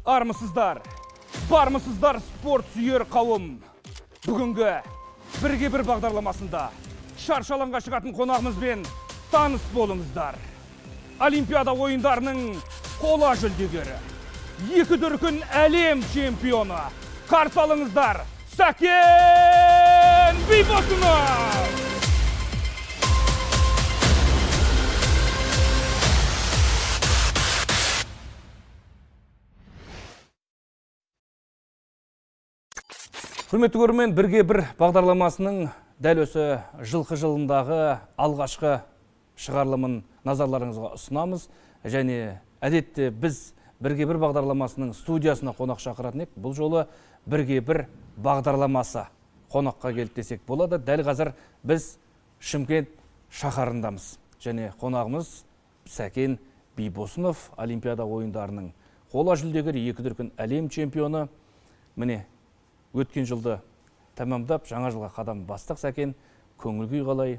Армысыздар, бармысыздар спорт сүйер қауым. Бүгінгі бірге бір бағдарламасында шаршаланға шығатын қонағымызбен таныс болыңыздар. Олимпиада ойындарының қола жүлдегері, екі дүркін әлем чемпионы. Қарсы алыңыздар, Сәкен Бибосынов! Құрметті көрермен, бірге бір бағдарламасының дәл осы жылқы жылындағы алғашқы шығарылымын назарларыңызға ұсынамыз. Және әдетте біз бірге бір бағдарламасының студиясына қонақ шақыратын ек. Бұл жолы бірге бір бағдарламасы қонаққа келді десек болады. Дәл қазір біз Шымкент шаһарындамыз. Және қонағымыз Сәкен Бибосынов, Олимпиада ойындарының қола жүлдегері, екі дүркін әлем чемпионы. Міне, өткен жылды тәмамдап, жаңа жылға қадам бастық. Сәкен, көңіл күй қалай?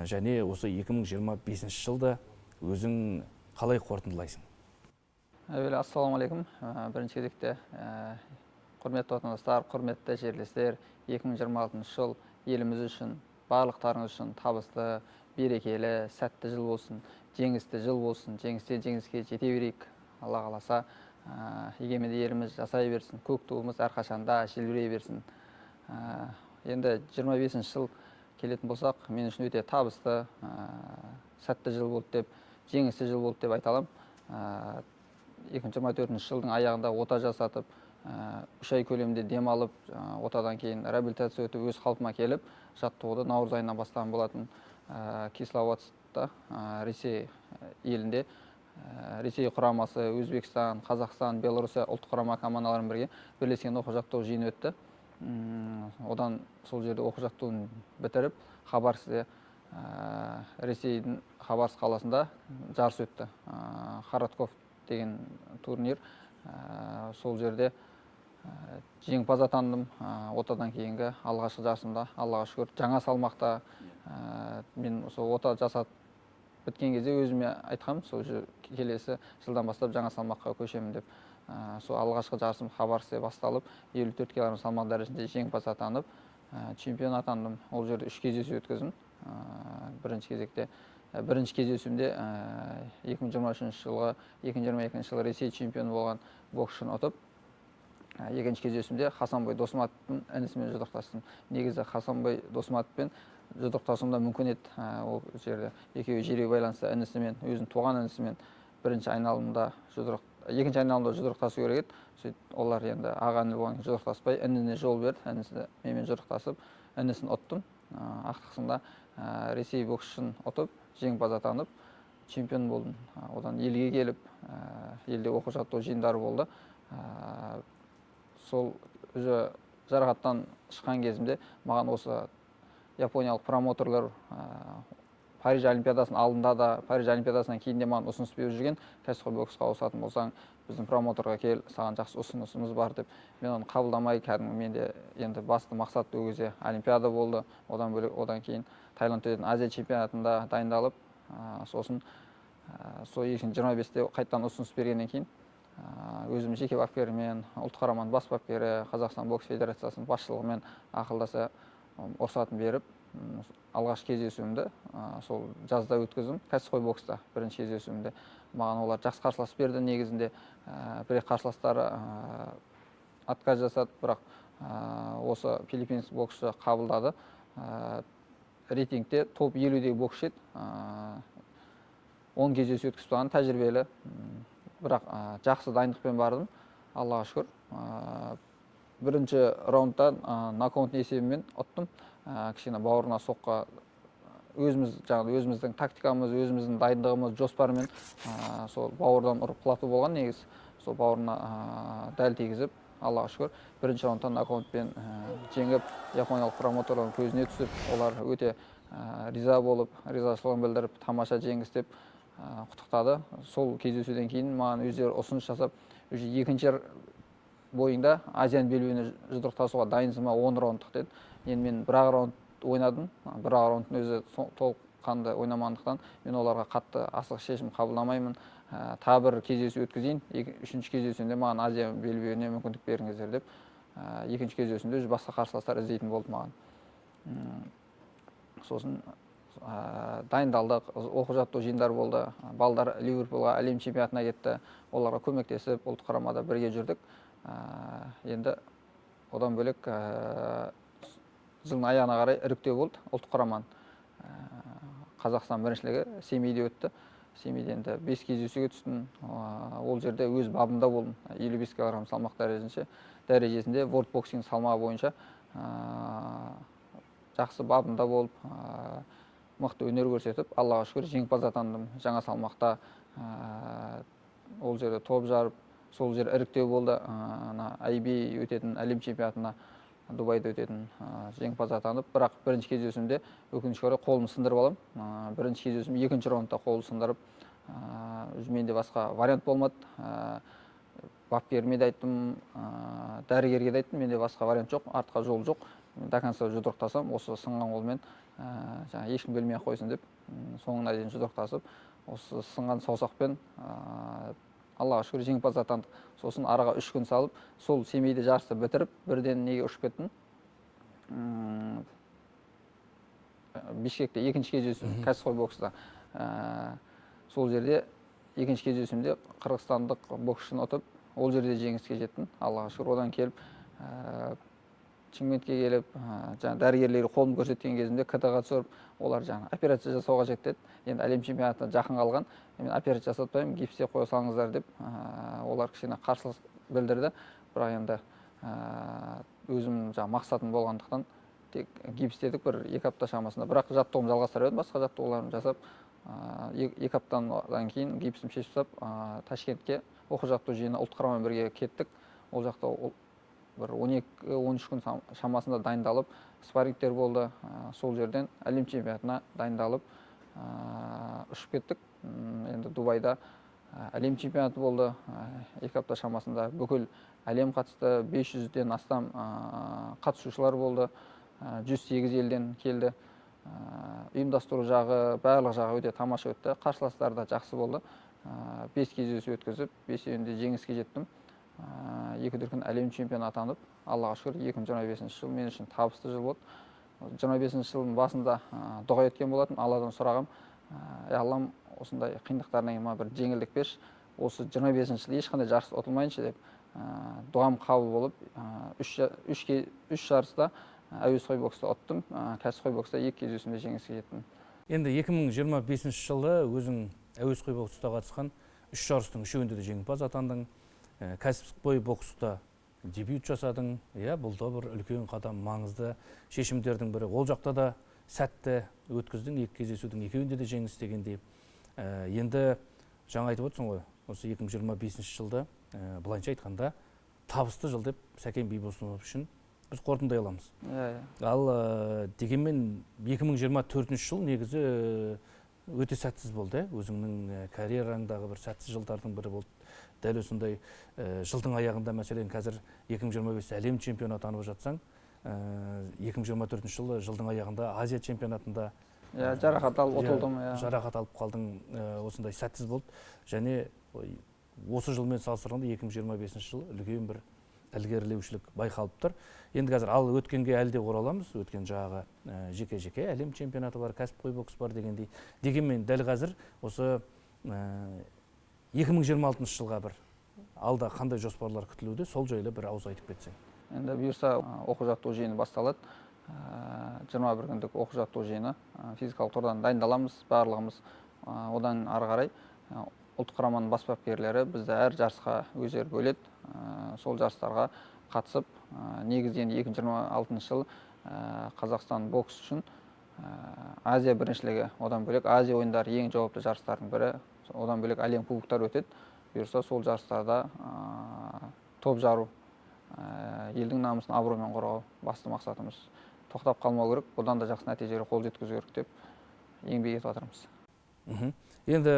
Және осы 2025 жылды өзің қалай қорытындылайсың? Әуелі, ассалаумағалейкум. Бірінші кезекте құрметті отандастар, құрметті жерлестер, 2026 жыл еліміз үшін, барлықтарыңыз үшін табысты, берекелі, сәтті жыл болсын, жеңісті жыл болсын, жеңістен жеңіске жете берейік. Алла қаласа, егеменді еліміз жасай берсін, көк туымыз әрқашанда желбірей берсін. Енді 25 жыл келетін болсақ, мен үшін өте табысты, сәтті жыл болды деп, жеңісті жыл болды деп айта аламын. 2024 жылдың аяғында ота жасатып, 3 ай көлемінде демалып, отадан кейін реабилитация өтіп, өз қалпыма келіп, жаттығуды наурыз айынан бастаған болатын. Кисловодскта, Ресей елінде, Ресей құрамасы, Өзбекстан, Қазақстан, Беларусия ұлттық құрама командаларымен бірге бірлескен оқу-жаттығу жиыны өтті. Одан сол жерде оқу-жаттығуын бітіріп, Хабаровскте, Ресейдің Хабаровск қаласында жарыс өтті. Харатков деген турнир. Сол жерде жеңімпаз атандым. Отадан кейінгі алғашқы жарысымда, Аллаға шүкір, жаңа салмақта мен ота жасатып біткен кезде өзіме айтқам, сол келесі жылдан бастап жаңа салмаққа көшемін деп. Сол алғашқы жарысым Хабаровскте басталып, 54 кг салмақ дәрежесінде жеңімпаз атанып, чемпион атандым. Ол жерде 3 кездесу өткіздім. Бірінші кезекте, бірінші кездесуімде 2023 жылғы, 2022 жылы Ресей чемпионы болған боксшыны ұтып, екінші кездесуімде Хасанбай Досматовтың інісімен жұдырықтастым. Негізі Хасанбай Досматовпен жұдырықтасуымда мүмкін еді. Ол жерде екеуі жиірек байланысты, інісімен, өзінің туған інісімен екінші айналымда жұдырықтасу керек еді. Олар енді аға іні болған жұдырықтаспай, інісіне жол берді. Інісі менімен жұдырықтасып, інісін ұттым. Ақтықсында Ресей боксшысын ұтып, жеңімпаз атанып, чемпион болдым. Одан елге келіп, елде оқу-жаттығу жиындары болды. Сол жарақаттан шыққан кезімде маған осы япониялық промоторлар Париж Олимпиадасының алдында да, Париж Олимпиадасынан кейін де маған ұсыныс беріп жүрген, кәсіпқой боксқа ауысатын болсаң, біздің промоторға кел, саған жақсы ұсынысымыз бар деп. Мен оны қабылдамай, кәдімгі менде енді басты мақсат ол кезде Олимпиада болды. Одан бөлек, одан кейін Таиландта өтетін Азия чемпионатында дайындалып, сосын сол 2025-те қайттан ұсыныс бергеннен кейін өзім жеке бапкермен, ұлттық құраманың бас бапкері, Қазақстан бокс федерациясының басшылығымен ақылдаса рұқсатын беріп, алғашқы кездесуімді сол жазда өткіздім. Кәсіпқой бокста бірінші кездесуімде маған олар жақсы қарсылас берді. Негізінде бір қарсыластары отказ жасады, бірақ осы филиппинс боксшы қабылдады. Рейтингте топ 50-дегі боксшы еді. 10 кездесу өткізіп тұрған, тәжірибелі. Бірақ жақсы дайындықпен бардым, Аллаға шүкір. Бірінші раундта нокаут есебімен ұттым. Кішкене бауырына соққа өзіміздің тактикамыз, өзіміздің дайындығымыз, жоспарымен сол бауырдан ұрып құлату болған негіз. Сол бауырына дәл тигізіп, Аллаға шүкір, бірінші раундтан нокаутпен жеңіп, япониялық промоторлардың көзіне түсіп, олар өте риза болып, ризашылығын білдіріп, тамаша жеңіс деп құттықтады. Сол кездесуден кейін маған өздері ұсыныс жасап, екінші бойында Азиян белбеуіне жұдырықтасуға дайынсың ба, 10 раундтық деді. Енді мен бір-ақ раунд ойнадым. Бір-ақ раундтың өзі толыққанды ойнамағандықтан мен оларға қатты асық шешім қабылдамаймын. тағы бір кездесу өткізейін, үшінші кездесуінде маған Азия белбеуіне мүмкіндік беріңіздер деп, екінші кездесуінде уже басқа қарсыластар іздейтін болды маған. Сосын дайындалдық, оқу жаттығу жиындар болды. Балдар Ливерпульға әлем чемпионатына кетті. Оларға көмектесіп, ұлттық құрамада бірге жүрдік. Енді одан бөлек жылдың аяғына қарай іріктеу болды ұлттық құраманың. Қазақстан біріншілігі Семейде өтті. Семейде енді 5 кездесуге түстім. Ол жерде өз бабымда болдым. 55 кг салмақ дәрежесінде World Boxing салмағы бойынша жақсы бабымда болып, мықты өнер көрсетіп, Аллаға шүкір жеңімпаз атандым. Жаңа салмақта ол жерде топ жарып, сол жер іріктеу болды. IB өтетін әлем чемпионатына, Дубайда өтетін жеңімпаз атанып, бірақ бірінші кездесуімде өкінішке орай қолымды сындырып алам. Бірінші кездесуім екінші раундта қолды сындырып, менде басқа вариант болмады. Бапкеріме де айттым, дәрігерге де айттым, менде басқа вариант жоқ, артқа жол жоқ. До конца жұдырықтасам, осы сынған қолмен ешкім білмей қойсын деп, соңына дейін жұдырықтасып, осы сынған саусақпен Аллаға шүкір жеңімпаз атандық. Сосын араға 3 күн салып, сол Семейде жарысты бітіріп, бірден неге ұшып кеттім. Бишкекте екінші кездесу, кәсіпқой бокста. Сол жерде екінші кездесуімде қырғызстандық боксшыны ұтып, ол жерде жеңіске жеттім. Аллаға шүкір, одан келіп Шымкентке келіп, дәрігерлерге қолымды көрсеткен кезімде КТ-ға түсіріп, олар операция жасауға қажет деді. Енді әлем чемпионатына жақын қалған, мен операция жасатпаймын, гипсте қоя салыңыздар деп, олар кішкене қарсылық білдірді. Бірақ енді өзім мақсатым болғандықтан тек гипстедік бір 2 апта шамасында. Бірақ жаттығым жалғастыра едім, басқа жаттығуларымды жасап, 2 аптадан кейін гипсім шешіп тастап, Ташкентке оқу жаттығу жиынына ұлттық құрамамен бірге кеттік. Ол жақта бір 12-13 күн шамасында дайындалып, спаррингтер болды. Сол жерден әлем чемпионатына дайындалып ұшып кеттік. Енді Дубайда әлем чемпионаты болды. 2 апта шамасында бүкіл әлем қатысты, 500-ден астам қатысушылар болды. 108 елден келді. Ұйымдастыру жағы, барлық жағы өте тамаша өтті. Қарсыластар да жақсы болды. 5 кездесу өткізіп, 5-еуінде жеңіске жеттім. 2 дүркін әлем чемпионы атанып, Аллаға шүкір 2025 жыл мен үшін табысты жыл болды. 25 жылдың басында дұға еткен болатын, Алладан сұрағам, Аллам осындай қиындықтарынан кейін бір жеңілдік берші, осы 25 жыл ешқандай жарыс ұтылмайыншы деп дұғам қабыл болып, 3 жарыста әуесқой бокста ұттым, кәсіпқой бокста 2 кездесуінде жеңіске жеттім. Енді 2025 жылы өзің әуесқой бокста қатысқан 3 жарыстың 3-інде де жеңімпаз атандың. Кәсіпқой бокста дебют жасадың. Бұл да бір үлкен қадам, маңызды шешімдердің бірі. Ол жақта да сәтті өткіздің, 2 кездесудің 2-інде де жеңіс дегендей. Енді жаңа айтып отырсың ғой, осы 2025 жылда былайынша айтқанда табысты жыл деп Сәкен Бибосынов үшін біз қорытындай аламыз. Ал дегенмен 2024 жыл негізі өте сәтсіз болды. Өзіңнің карьераңдағы бір сәтсіз жылдардың бірі болды. Дәл осындай жылдың аяғында, мәселен, қазір 2025 әлем чемпионы атанып жатсаң, 2024 жылы жылдың аяғында Азия чемпионатында жарақат алып ұтылдым. Жарақат алып қалдың, осындай сәтсіз болды. Және осы жылмен салыстырғанда 2025 жыл үлкен бір ілгерілеушілік байқалып тұр. Енді қазір ал өткенге әлде ораламыз, өткен жағы жеке-жеке әлем чемпионаты бар, кәсіпқой бокс бар дегендей. Дегенмен дәл қазір осы 2026 жылға бір алда қандай жоспарлар күтілуде, сол жайлы бір ауыз айтып кетсең. Енді бұйырса оқу жаттығу жиыны басталады. 21 күндік оқу жаттығу жиыны, физикалық тұрдан дайындаламыз барлығымыз. Одан ары қарай ұлттық құраманың бас бапкерлері бізді әр жарысқа өздері бөледі. Сол жарыстарға қатысып, негізінен 2026 жыл Қазақстан бокс үшін Азия біріншілігі, одан бөлек Азия ойындары ең жауапты жарыстардың бірі. Одан бөлек әлем кубоктар өтеді. Бұйырса сол жарыстарда топ жару, елдің намысын абыроймен қорғау басты мақсатымыз. Тоқтап қалмау керек, бұдан да жақсы нәтижеге қол жеткізу керек деп еңбек етіп жатырмыз. Енді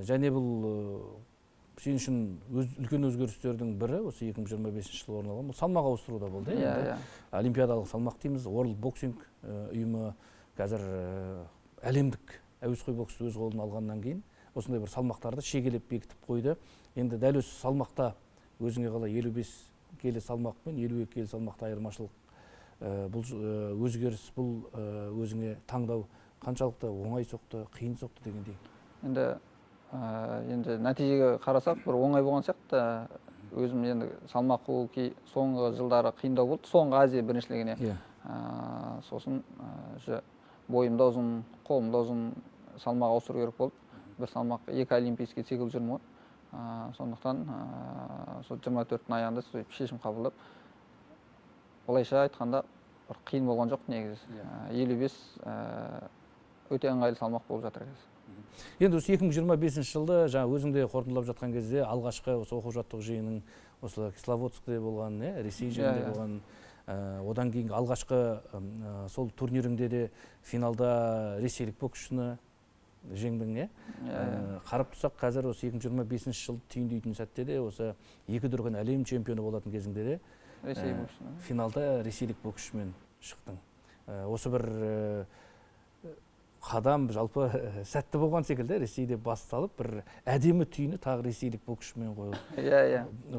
және бұл сен үшін үлкен өзгерістердің бірі осы 2025 жылы орын алған. Бұл салмақ ауыстыру да болды. Олимпиадалық салмақ дейміз, World Boxing ұйымы қазір әлемдік әуесқой боксты өз қолына алғаннан кейін осындай бір салмақтарды шегелеп бекітіп қойды. Енді дәл осы салмақта өзіңе қалай 55 келі салмақ пен 52 келі салмақта айырмашылық, бұл өзгеріс, бұл өзіңе таңдау қаншалықты оңай соқты, қиын соқты дегендей? Енді нәтижеге қарасақ бір оңай болған сияқты. Өзім енді салмақ қуу соңғы жылдары қиындау болды, соңғы Азия біріншілігіне. Сосын бойым да ұзын, қолым да ұзын, салмақ ауыстыру керек болды. Бір салмақ 2 олимпийский цикл жүрмін ғой. Сондықтан сол 24-тің аяғында шешім қабылдап, олайша айтқанда бір қиын болған жоқ негізі. 55 өте ыңғайлы салмақ болып жатыр қазір. Енді осы 2025 жылды жаңа өзіңде қорытындылап жатқан кезде алғашқы осы оқу жаттығу жиының осы Кисловодскте болған, Ресей жерінде болған, одан кейінгі алғашқы сол турниріңде де финалда ресейлік боксшыны жеңдің, қарап тұрсақ, қазір осы 2025 жыл түйіндейтін сәтте де осы 2 дүркін әлем чемпионы болатын кезіңде де финалда ресейлік боксшымен шықтың. Осы бір қадам жалпы сәтті болған секілді, Ресейде басталып, бір әдемі түйіні тағы ресейлік боксшымен қойылды.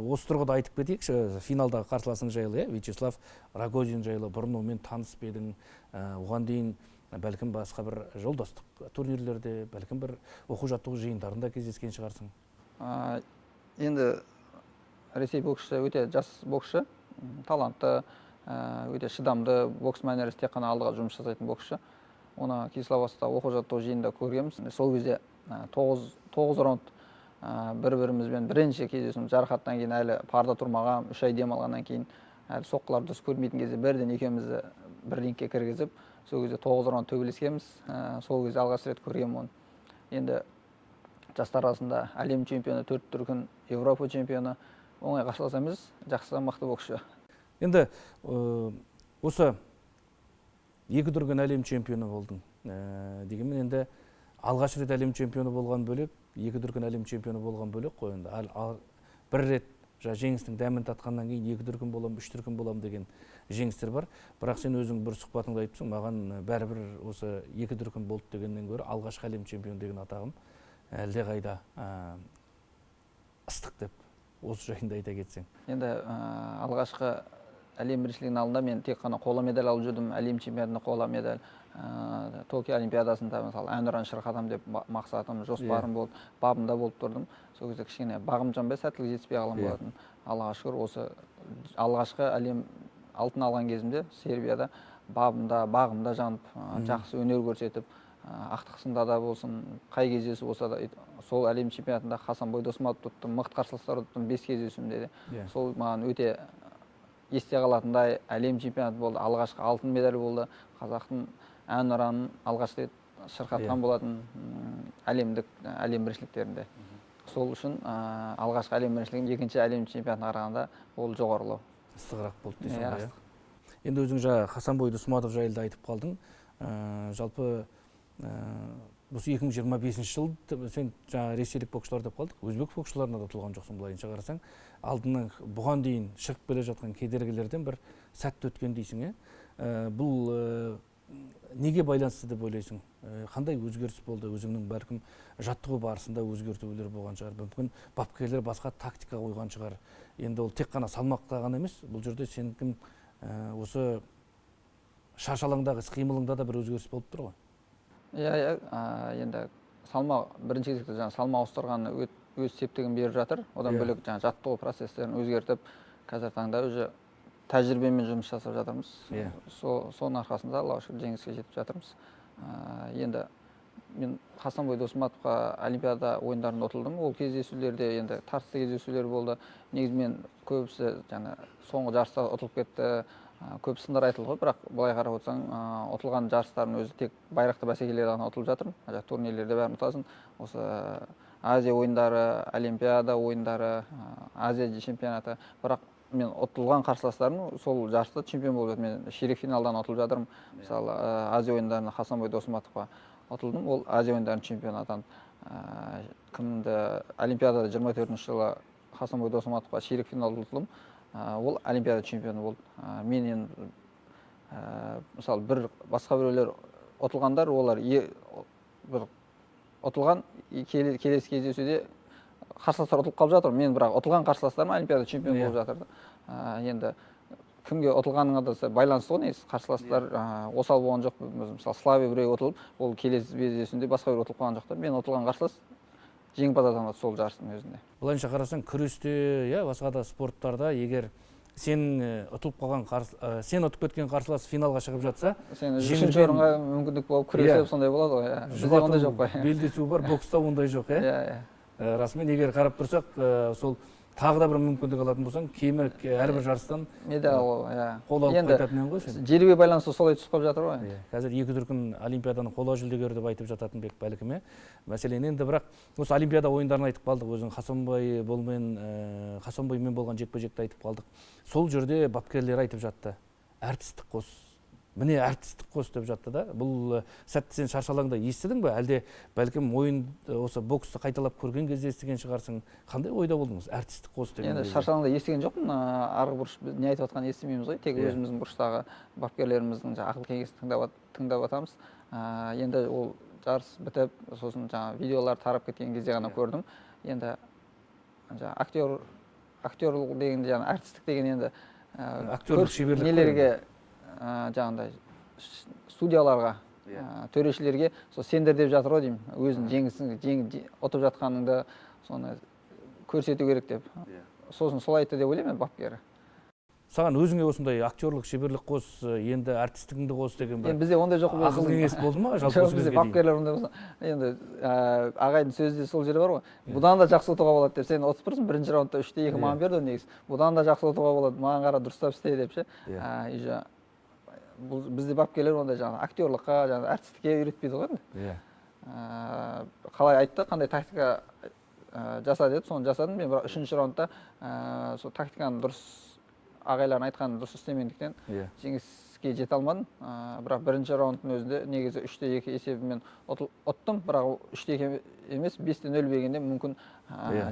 Осы тұрғыда айтып кетейікші, финалдағы қарсыласың жайлы, Вячеслав Рогозин жайлы бұрын онымен таныс па едің, оған дейін бәлкім басқа бір жолдастық турнирлерде, бәлкім бір оқу жаттығу жиындарында кездескен шығарсың? Енді Ресей боксшысы өте жас боксшы, талантты, өте шыдамды, бокс мәнересі тек қана алдыға жұмыс жасайтын боксшы. Оны Кисловодскта оқу жаттығу жиынында көргенбіз. Сол кезде 9 раунд бір-бірімізбен бірінші кездесуіміз, жарақаттан кейін әлі парда тұрмаған, 3 ай демалғаннан кейін әлі соққылар дұрыс көрмейтін кезде бірден екеумізді бір рингке кіргізіп, сол кезде 9 раунд төбелескенбіз. Сол кезде алғаш рет көргенмін оны. Енді жастар арасында әлем чемпионы, 4 дүркін Европа чемпионы, оңай қарсылас емес, жақсы мықты боксшы. Енді осы 2 дүркін әлем чемпионы болдың. Дегенмен енді алғаш рет әлем чемпионы болған бөлек, 2 дүркін әлем чемпионы болған бөлек қой. Бір рет жеңістің дәмін татқаннан кейін 2 дүркін болам, 3 дүркін болам деген жеңістер бар. Бірақ сен өзің бір сұхбатыңда айтыпсың, маған бәрібір осы 2 дүркін болды дегеннен гөрі алғашқы әлем чемпионы деген атағым әлде қайда ыстық деп, осы жайында айта кетсең. Енді алғашқы әлем біріншілігінің алдында мен тек қана қола медаль алып жүрдім, әлем чемпионатында қола медаль, Токио олимпиадасында мысалы әнұран шырқатам деп мақсатым, жоспарым болды, бабымда болып тұрдым. Сол кезде кішкене бағым жанбай, сәттілік жетіспей қалған болатын. Аллаға шүкір, осы алғашқы әлем алтын алған кезімде Сербияда бағымда жанып, жақсы өнер көрсетіп, ақтықсында да болсын, қай кездесу болса да, сол әлем чемпионатында Хасанбой Досматов тұттым, мықты қарсыластар тұттым 5 кездесуімде де. Сол маған өте есте қалатындай әлем чемпионаты болды, алғашқы алтын медаль болды, қазақтың әнұранын алғаш рет шырқатқан болатын әлем біріншіліктерінде. Сол үшін алғашқы әлем біріншілігін екінші әлем чемпионатына қарағанда ол жоғарылау. Ыстығырақ болды дейсің. Енді өзің Хасанбой Досматов жайлы айтып қалдың. Жалпы осы 2025 жыл сен ресейлік боксшылар деп қалдық, өзбек боксшыларына да тұлған жоқсың, былайынша қарасаң. Алдынан бұған дейін шығып келе жатқан кедергілерден бір сәтті өткен дейсің. Бұл неге байланысты деп ойлайсың? Қандай өзгеріс болды? Өзіңнің бәлкім жаттығу барысында өзгертулер болған шығар, мүмкін бапкерлер басқа тактика қойған шығар. Енді ол тек қана салмақта ғана емес, бұл жерде сенің осы шаршалаңдағы іс-қимылыңда да бір өзгеріс болып тұр ғой. Енді салмақ бірінші кезекте салмақ ауыстырғаны өз септігін беріп жатыр. Одан бөлек жаттығу процесстерін өзгертіп, қазір таңда уже тәжірибемен жұмыс жасап жатырмыз. Соның арқасында Аллаға шүкір жеңіске жетіп жатырмыз. Енді мен Хасанбой Досматовқа олимпиада ойындарында ұтылдым. Ол кездесулерде енді тартысты кездесулер болды. Негізінен көбісі соңғы жарыста ұтылып кетті. Көп сындар айтылды ғой, бірақ былай қарап отырсаң, ұтылған жарыстардың өзі тек байрақты бәсекелерде ғана ұтылып жатырмын. Турнирлерде бәрін ұтасың. Осы Азия ойындары, Олимпиада ойындары, Азия чемпионаты. Бірақ мен ұтылған қарсыластарым сол жарыста чемпион болып жатыр. Мен ширек финалдан ұтылып жатырмын. Мысалы, Азия ойындарында Хасанбой Досматовқа ұтылдым. Ол Азия ойындарының чемпионы атанды. Олимпиадада 24-ші жылы Хасанбой Досматовқа ширек финалда ұтылдым. Ол олимпиада чемпионы болды. Мен енді мысалы басқа біреулер ұтылғандар, олар бір ұтылған келесі кездесуде қарсыластар ұтылып қалып жатыр. Мен бірақ ұтылған қарсыластарым олимпиада чемпион болып жатыр. Енді кімге ұтылғаныңа да байланысты ғой, негізі қарсыластар осал болған жоқ. Мысалы Славия біреу ұтылып, ол келесі кездесуінде басқа біреу ұтылып қалған жоқ та. Мен ұтылған қарсылас жеңімпаз атанады сол жарыстың өзінде. Былайша қарасаң, күресте, басқа да спорттарда егер сен ұтылып қалған сен ұтып кеткен қарсылас финалға шығып жатса, сен үшінші орынға мүмкіндік болып күресіп сондай болады ғой. Бізде ондай жоқ қой. Белдесу бар, бокста ондай жоқ, расымен егер қарап тұрсақ, сол тағы да бір мүмкіндік алатын болсаң, кемі әрбір жарыстан медаль қол алып қайтатынын ғой сен. Жерге байланысты солай түсіп қалып жатыр ғой. Қазір екі дүркін олимпиаданың қола жүлдегері деп айтып жататын бек бәлкім. Мәселен, енді бірақ осы олимпиада ойындарын айтып қалдық, өзің Хасанбаймен болған жекпе-жекті айтып қалдық. Сол жерде бапкерлер айтып жатты, әртістік қос. Міне әртістік қос деп жатты да. Бұл сәтті сен шаршалаңда естідің бе? Әлде бәлкім ойын осы боксты қайталап көрген кезде естіген шығарсың. Қандай ойда болдыңыз? Әртістік қос деген. Енді шаршалаңда естіген жоқпын. Арғы бұрыш не айтып жатқанын естімейміз ғой. Тек өзіміздің бұрыштағы бапкерлеріміздің ақыл кеңесін тыңдап жатамыз. Енді ол жарыс бітіп, сосын видеолар тарап кеткен кезде ғана көрдім. Енді актерлық деген, әртістік деген енді актерлік шеберлік нелерге жаңағыдай студияларға, төрешілерге сендер деп жатыр ғой деймін. Өзің жеңісің ұтып жатқаныңды соны көрсету керек деп. Сосын сол айтты деп ойлаймын бапкері. Саған өзіңе осындай актерлік шеберлік қос, енді әртістігіңді қос деген бір. Бізде ондай жоқ. Ақыл кеңес болды ма? Жалпы бізде бапкерлер ондай болса, енді ағайдың сөзі сол жері бар ғой. Бұдан да жақсы ұтуға болады деп. Сен ұтып тұрсың, бірінші раундта 3-2 маған берді негізі. Бұдан да жақсы ұтуға болады, маған қара дұрыстап істе деп ше. Бізде бапкерлер ондай актерлыққа, әртістікке үйретпейді ғой енді. Қалай айтты, қандай тактика жаса деді, соны жасадым. Мен бірақ 3-ші раундта сол тактиканы дұрыс, ағайларын айтқанын дұрыс істемегендіктен жеңіске жете алмадым. Бірақ бірінші раундтың өзінде негізі 3-2 есебімен ұттым, бірақ 3-2 емес, 5-0 бергенде мүмкін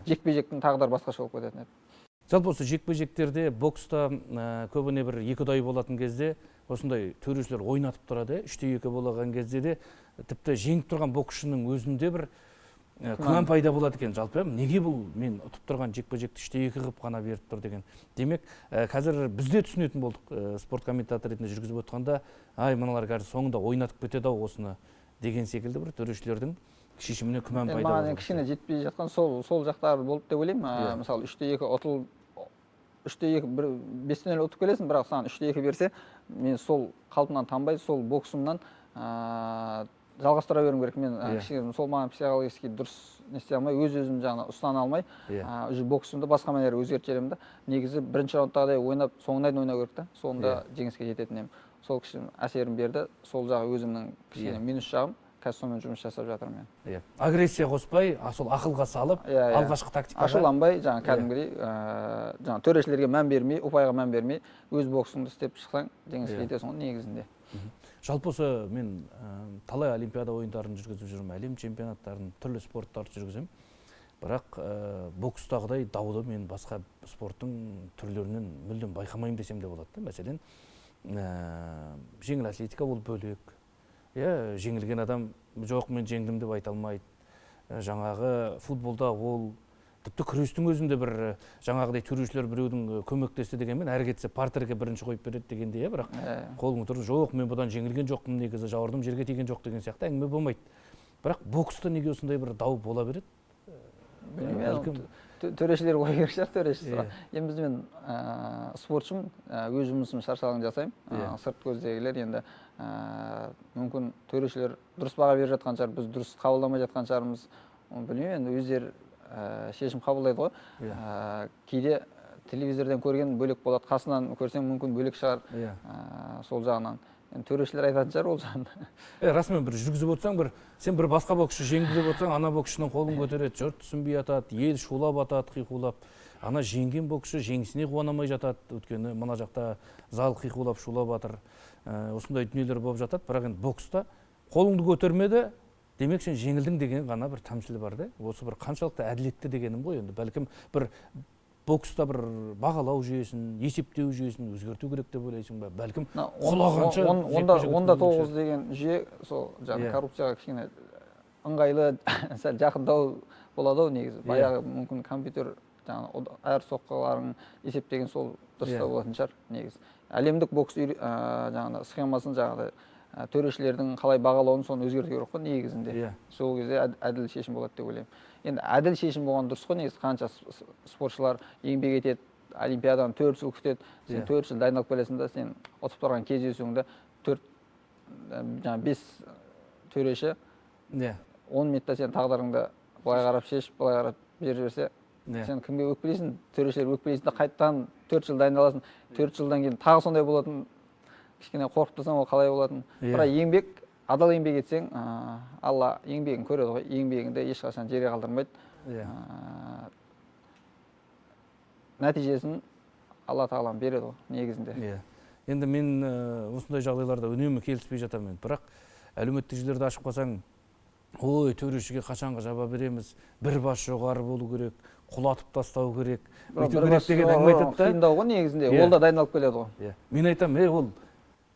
жекпе-жектің тағдыры басқаша болып кететін еді. Жалпы осы жекпе-жектерде, бокста көбіне бір екі ұдай болатын кезде осындай төрешілер ойнатып тұрады. 3-2 болған кезде де тіпті жеңіп тұрған боксшының өзінде бір күмән пайда болады екен. Жалпы неге бұл мен ұтып тұрған жекпе-жекті 3-2 қылып қана беріп тұр деген. Демек, қазір бізде түсінетін болдық, спорт комментатор ретінде жүргізіп отқанда, мыналар қазір соңында ойнатып кетеді-ау осыны деген секілді бір төрешілердің шешіміне күмән пайда болады. Маған кішкене жетпей жатқан сол жақтары болды деп ойлаймын. Мысалы 3-2 3-2 5-0 ұтып келесің, бірақ саған 3-2 берсе, мен сол қалпымнан танбай, сол боксымнан жалғастыра беруім керек. Мен сол маған психологически дұрыс не істей алмай, өз-өзім ұстана алмай, боксымды басқа мәнер өзгертіп жіберемін да. Негізі бірінші раундтағыдай ойнап, соңына дейін ойнау керек та. Соңында жеңіске жететін едім. Сол кішкене әсерін берді. Сол жағы өзімнің кішкене минус жағым. Қазір сонымен жұмыс жасап жатырмын мен. Агрессия қоспай, сол ақылға салып, алғашқы тактикаға ашуланбай, кәдімгідей, төрешілерге мән бермей, ұпайға мән бермей, өз боксыңды істеп шықсаң, жеңіске жетесің ғой негізінде. Жалпы осы мен талай олимпиада ойындарын жүргізіп жүрмін, әлем чемпионаттарын, түрлі спорттарды жүргіземін. Бірақ бокстағыдай дауды мен басқа спорттың түрлерінен мүлдем байқамаймын десем де болады. Мәселен, жеңіл атлетика ол бөлек. Жеңілген адам жоқ, мен жеңдім деп айта алмайды. Жаңағы футболда ол тіпті күрестің өзінде бір жаңағыдай төрешілер біреудің көмектесті дегенмен әрі кетсе партерге бірінші қойып береді дегенде, бірақ қолың тұрып жоқ, мен бұдан жеңілген жоқпын, негізі жауырдым жерге тиген жоқ деген сияқты әңгіме болмайды. Бірақ бокста неге осындай бір дау бола береді? Төрешілер қою керек шығар, төрешілер. Енді мен спортшымын, өз жұмысым шаршалаңды жасаймын. Сырт көздегілер енді мүмкін төрешілер дұрыс баға беріп жатқан шығар, біз дұрыс қабылдамай жатқан шығармыз. Білмеймін, енді өздері шешім қабылдайды ғой. Кейде телевизордан көрген бөлек болады, қасынан көрсең мүмкін бөлек шығар. Сол жағынан. Төрешілер айтатын шығар ол жағында. Расымен бір жүргізіп отырсаң, сен бір басқа боксшы жеңді деп отырсаң, ана боксшының қолын көтереді, жұрт түсінбей атады, ел шулап атады, қиқулап. Ана жеңген боксшы жеңісіне қуанамай жатады, өйткені мына жақта зал қиқулап, шулап атыр. Осындай дүниелер болып жатады, бірақ енді бокста қолыңды көтермеді, демек сен жеңілдің деген ғана бір тәмсілі бар да. Осы бір қаншалықты әділетті дегенім ғой енді. Бәлкім бір бокста бір бағалау жүйесін, есептеу жүйесін өзгерту керек деп ойлайсың ба? Бәлкім құлағанша онда 9 деген жүйе сол коррупцияға кішкене ыңғайлы сәл жақындау болады ау негізі. Баяғы мүмкін компьютер жаңағы әр соққыларын есептеген сол дұрыстау болатын шығар негізі. Әлемдік бокс жаңағы схемасын жаңағы төрешілердің қалай бағалауын соны өзгерту керек қой негізінде. Сол кезде әділ шешім болады деп ойлаймын. Енді әділ шешім болған дұрыс қой негізі. Қанша спортшылар еңбек етеді, олимпиададан 4 жыл күтеді. Сен 4 жыл дайындалып келесің да, сен ұтып тұрған кездесуіңде 5 төреші 10 минутта сен тағдырыңды былай қарап шешіп, былай қарап беріп жіберсе, сен кімге өкпелейсің? Төрешілер өкпелейсің да қайтадан 4 жыл дайындаласың. 4 жылдан кейін тағы сондай болатын. Кішкене қорқып тұрсаң, ол қалай болатын? Бірақ еңбек, адал еңбек етсең, Алла еңбегін көреді ғой. Еңбегіңді ешқашан жерге қалдырмайды. Нәтижесін Алла тағалам береді ғой негізінде. Енді мен осындай жағдайларда үнемі келіспей жатамын. Бірақ әлеуметтік желілерді ашып қалсаң, ой, төрешіге қашанға жаба береміз, бір бас жоғары болу керек, құлатып тастау керек, өйту керек деген әңгіме айтады да. Қиындау ғой негізінде, ол да дайындалып келеді ғой. Мен айтамын, ол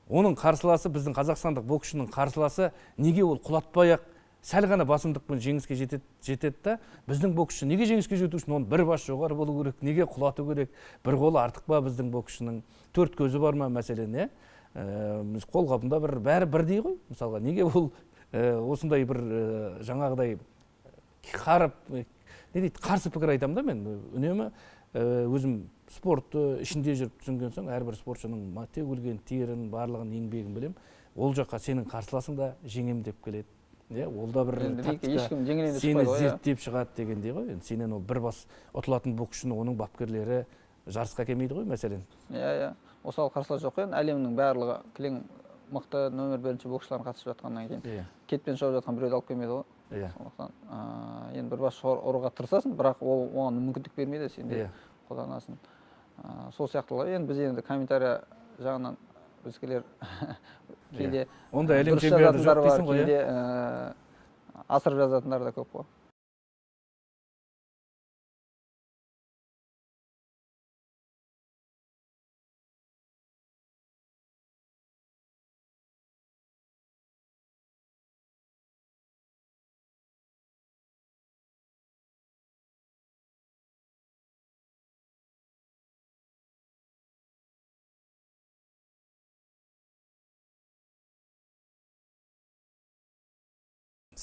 оның қарсыласы, біздің қазақстандық боксшының қарсыласы, неге ол құлатпай-ақ сәл ғана басымдықпен жеңіске жетеді да, біздің боксшы неге жеңіске жету үшін оның бір бас жоғары болу керек, неге құлату керек, бір қолы артық па біздің боксшының, 4 көзі бар ма мәселен, қолғабында бәрі бірдей ғой, мысалға, неге ол осындай бір жаңағыдай қарсы пікір айтамын да мен, үнемі өзім спортты ішінде жүріп түсінген соң, әрбір спортшының төгілген терін, барлығын еңбегін білем, ол жаққа сенің қарсыласың да жеңем деп келеді. Ол да бір тактика, сені зерттеп шығады дегендей ғой. Сенен ол бір бас ұтылатын боксшыны оның бапкерлері жарысқа келмейді ғой, мәселен. Осал қарсылас жоқ қой, әлемнің барлығы кілең мықты нөмір 1 боксшылар қатысып жатқаннан кейін кетпен шауып жатқан біреуді алып келмейді ғой. Сондықтан енді бір бас ұруға тырысасың, бірақ ол оған мүмкіндік бермейді, сен де қолданасың. Сол сияқтылар. Енді біз енді комментария жағынан өзгелер кейде онда әлем чемпионаты жоқ дейсің ғой, кейде асырып жазатындар да көп қой.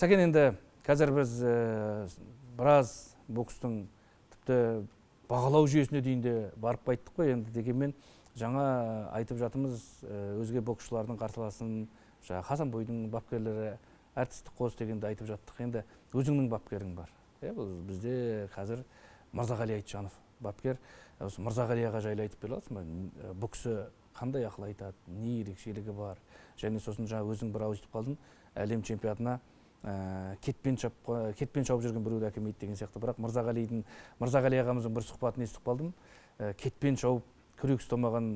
Сәкен, енді қазір біз біраз бокстың тіпті бағалау жүйесіне дейін де барып қайттық қой. Енді дегенмен жаңа айтып жатымыз өзге боксшылардың қарсыласын, Хасанбойдың бапкерлері әртістік қос дегенді айтып жаттық. Енді өзіңнің бапкерің бар. Бізде қазір Мырзағали Айтжанов бапкер. Мырзағали аға жайлы айтып бере аласың ба? Боксы қандай ақыл айтады, не ерекшелігі бар? Және сосын жаңа өзің бір ауыз айтып қалдың, әлем чемпионатына кетпен шауып жүрген біреуді әкелмейді деген сияқты. Бірақ Мырзағали ағамыздың бір сұхбатын естіп қалдым. Кетпен шауып күрек ұстамаған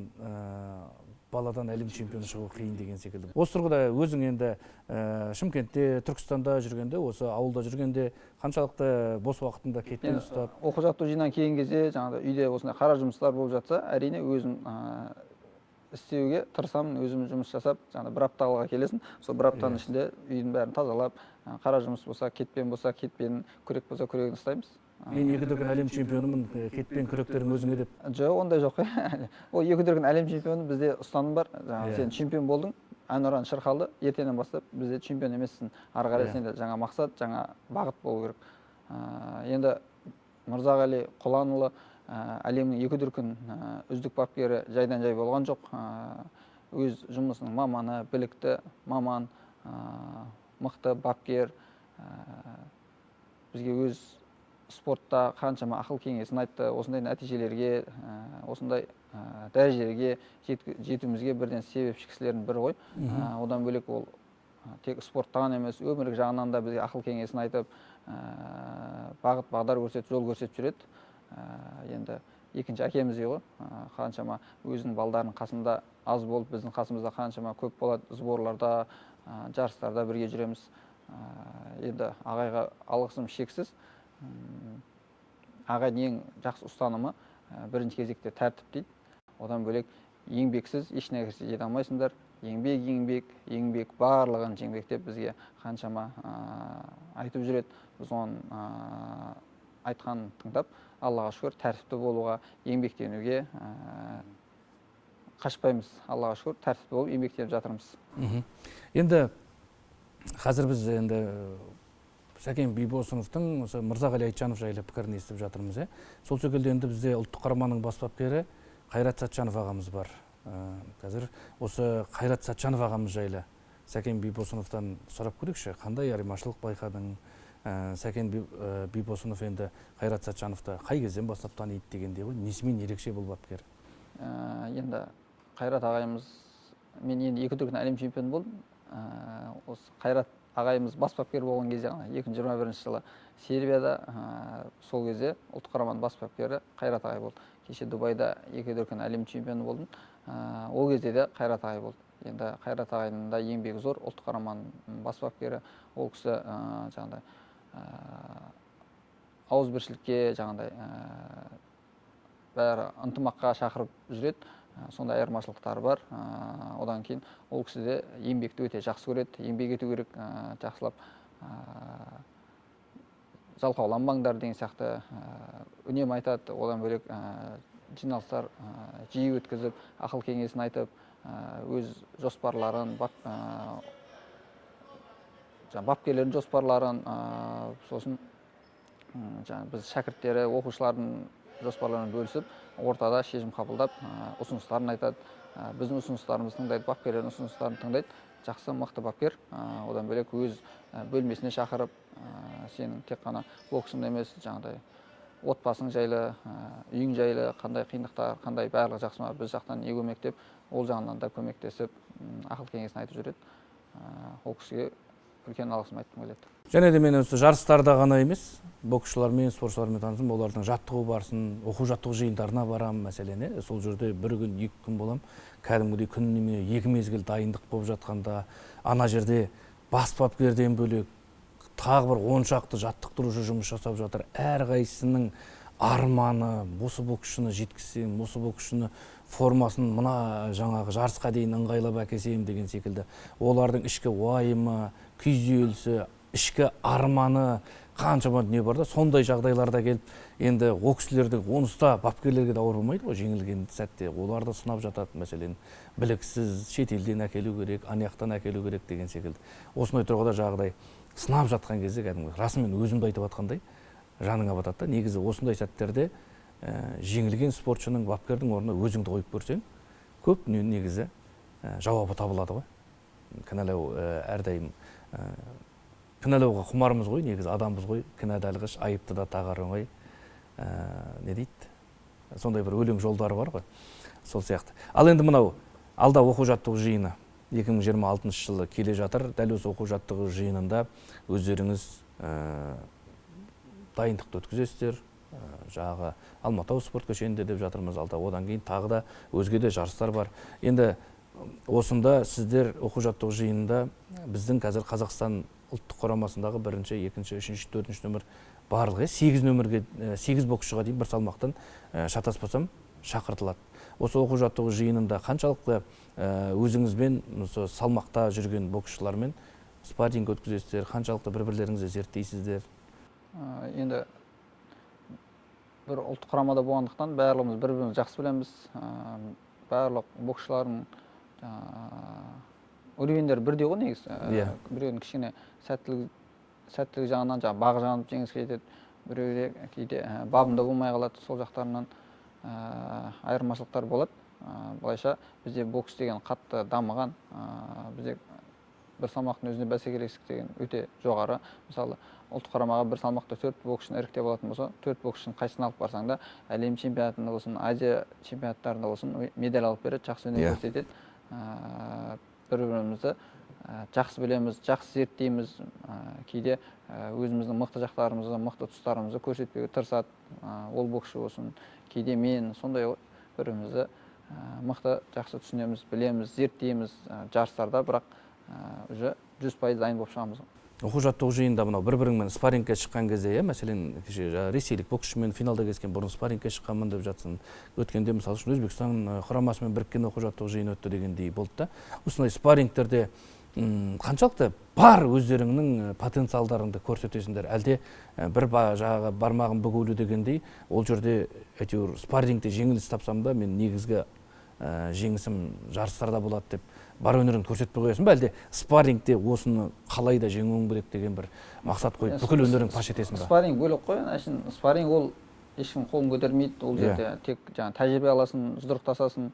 баладан әлем чемпионы шығу қиын деген секілді. Осы тұрғыда өзің енді Шымкентте, Түркістанда жүргенде, осы ауылда жүргенде қаншалықты бос уақытында кетпен ұстап? Оқу жаттығу жинаған келген кезде жаңағыдай үйде осындай қара жұмыстар болып жатса, әрине өзім істеуге тырысамын, өзім жұмыс жасап, жаңағыдай бір аптаға келесің, сол бір аптаның ішінде үйдің бәрін тазалап, қара жұмыс болса, кетпен, күрек болса, күрегін ұстаймыз. Мен 2 дүркін әлем чемпионымын, кетпен күректерің өзіңе деп. Жоқ, ондай жоқ. Ол 2 дүркін әлем чемпионы, бізде ұстаным бар. Сен чемпион болдың, әнұран шырқалды, ертеңнен бастап бізде чемпион емессің. Ары қарай сенде жаңа мақсат, жаңа бағыт болу керек. Енді Мырзағали Құланұлы әлемнің 2 дүркін үздік бапкері жайдан жай болған жоқ. Өз жұмысының маманы, білікті маман, мықты бапкер. Бізге өз спортта қаншама ақыл кеңесін айтты, осындай нәтижелерге, осындай дәрежелерге жетуімізге бірден себепші кісілердің бірі ғой. Одан бөлек ол тек спорттан емес, өмірлік жағынан да бізге ақыл кеңесін айтып, бағыт бағдар көрсетіп, жол көрсетіп жүреді. Енді екінші әкеміздей ғой, қаншама өзінің балдарының қасында аз болып, біздің қасымызда қаншама көп болады, сборларда, жарыстарда бірге жүреміз. Енді ағайға алғысым шексіз. Ағайдың ең жақсы ұстанымы бірінші кезекте тәртіп дейді. Одан бөлек еңбексіз еш нәрсеге жете алмайсыңдар. еңбек барлығын еңбек деп бізге қаншама айтып жүреді. Біз оның айтқанын тыңдап, Аллаға шүкір, тәртіпті болуға, еңбектенуге қашпаймыз. Аллаға шүкір, тәртіпті болып еңбектеніп жатырмыз. Енді қазір біз енді Сәкен Бибосыновтың осы Мырзағали Айтжанов жайлы пікірін естіп жатырмыз. Сол секілді енді бізде ұлттық құраманың бас бапкері Қайрат Сәтжанов ағамыз бар. Қазір осы Қайрат Сәтжанов ағамыз жайлы Сәкен Бибосыновтан сұрап көрейікші, қандай айырмашылық байқадың? Сәкен Бибосынов енді Қайрат Сәтжановты қай кезден бастап таниды дегенде ғой, несімен ерекше бұл бапкер? Енді Қайрат ағайымыз, мен енді 2 дүркін әлем чемпионы болдым. Осы Қайрат ағайымыз бас бапкер болған кезде, 2021 жылы Сербияда, сол кезде ұлттық құраманың бас бапкері Қайрат ағай болды. Кеше Дубайда 2 дүркін әлем чемпионы болдым. Ол кезде де Қайрат ағай болды. Енді Қайрат ағайдың да еңбегі зор, ұлттық құраманың бас бапкері. Ол кісі жаңағыдай ауызбіршілікке, жаңағыдай бәрі ынтымаққа шақырып жүреді. Сондай айырмашылықтары бар. Одан кейін ол кісі де еңбекті өте жақсы көреді. Еңбек ету керек, жақсылап жалқауланбаңдар деген сияқты үнемі айтады. Одан бөлек жиналыстар жиі өткізіп, ақыл кеңесін айтып, өз жоспарларын, бапкерлердің жоспарларын, сосын біз шәкірттері, оқушылардың жоспарларын бөлісіп, ортада шешім қабылдап, ұсыныстарын айтады. Біздің ұсыныстарымызды тыңдайды, бапкерлердің ұсыныстарын тыңдайды. Жақсы, мықты бапкер. Одан бөлек өз бөлмесіне шақырып, сенің тек қана боксыңда емес, жаңағыдай отбасың жайлы, үйің жайлы, қандай қиындықтар, қандай барлығы жақсы ма, біз жақтан не көмек деп, ол жағынан да көмектесіп, ақыл кеңесін айтып жүреді. Ол кісіге үлкен алғысым айтқым келеді. Және де мен осы жарыстарда ғана емес, боксшылармен, спортшылармен танысым, олардың жаттығу барысын, оқу-жаттығу жиындарына барам, мәселен, сол жерде 1 күн, 2 күн болам. Кәдімгідей күніне 2 мезгіл дайындық болып жатқанда, ана жерде бас бапкерден бөлек тағы бір 10 шақты жаттықтырушы жұмыс жасап жатыр. Әрқайсысының арманы, осы боксшыны жеткізсем, осы боксшыны формасын мына жаңағы жарысқа дейін ыңғайлап әкелсем деген секілді. Олардың ішкі уайымы, күйзелісі, ішкі арманы қаншама дүние бар да, сондай жағдайларда келіп, енді ол кісілерді оныста бапкерлерге де ауыр болмайды ғой, жеңілген сәтте оларды сынап жатады. Мәселен, біліксіз шетелден әкелу керек, анаяқтан әкелу керек деген секілді. Осындай тұрғыда жағдай сынап жатқан кезде кәдімгі расымен өзімді айтып жатқандай жаныңа батады да. Негізі осындай сәттерде жеңілген спортшының, бапкердің орнына өзіңді қойып көрсең, көп дүниенің негізі жауабы табылады ғой. Кінәлау әрдайым кінәлауға құмарымыз ғой, негізі адамбыз ғой, кінәдалғыш, айыпты да тағар оңай. Не дейді? Сондай бір өлең жолдары бар ғой. Сол сияқты. Ал енді мынау алда оқу-жаттығу жиыны 2026 жылы келе жатыр. Дәл осы оқу-жаттығу жиынында өздеріңіз дайындықты өткізесіздер. Жағы Алматау спорт кешенінде деп жатырмыз алда. Одан кейін тағы да өзге де жарыстар бар. Енді осында сіздер оқу-жаттығу жиынында біздің қазір Қазақстан ұлттық құрамасындағы 1-ші, 2-ші, 3-ші, 4-ші нөмір барлығы 8 боксшыға дейін бір салмақтан шатаспасам шақыртылады. Осы оқу-жаттығу жиынында қаншалықты өзіңізбен салмақта жүрген боксшылармен спарринг өткізесіздер, қаншалықты бір-бірлеріңізді зерттейсіздер? Енді бір ұлттық құрамада болғандықтан барлығымыз бір-бірімізді жақсы білеміз. Барлық боксшылардың уровендері бірдей ғой негізі. Біреудің кішкене сәттілік жағынан, бағы жағынан жеңіске жетеді. Біреуде кейде бабында болмай қалады, сол жақтарынан айырмашылықтар болады. Былайша бізде бокс деген қатты дамыған, бізде бір салмақтың өзіне бәсекелестік деген өте жоғары. Мысалы, ұлттық құрамаға бір салмақта 4 боксшыны іріктеп алатын болса, 4 боксшының қайсысын алып барсаң да, әлем чемпионатында болсын, Азия чемпионаттарында болсын, медаль алып береді, жақсы өнер көрсетеді. Бір-бірімізді жақсы білеміз, жақсы зерттейміз. Кейде өзіміздің мықты жақтарымызды, мықты тұстарымызды көрсетпеуге тырысады. Ол боксшы болсын, кейде мен, сондай бірімізді мықты жақсы түсінеміз, білеміз, зерттейміз жарыстарда, бірақ уже 100% дайын болып шығамыз. оқу жаттығу жиында мынау бір-біріңмен спаррингке шыққан кезде, мәселен, ресейлік боксшымен финалда кезген бұрын спаррингке шыққанмын деп жатсын. Өткенде мысалы үшін Өзбекстан құрамасымен біріккен оқу жаттығу жиыны өтті дегендей болды да. Осындай спаррингтерде қаншалықты бар өздеріңнің потенциалдарыңды көрсетесіңдер, әлде бір жағы бармағын бүгулі дегендей, ол жерде әйтеуір спаррингте жеңіліс тапсам да мен негізгі жеңісім жарыстарда болады деп бар өнеріңді көрсетпей қоясың ба, әлде спаррингте осыны қалай да жеңуің керек деген бір мақсат қойып бүкіл өнеріңді паш етесің ба? Спарринг бөлек қой, спарринг ол ешкім қолын көтермейді, ол жерде тек тәжірибе аласың, жұдырықтасасың,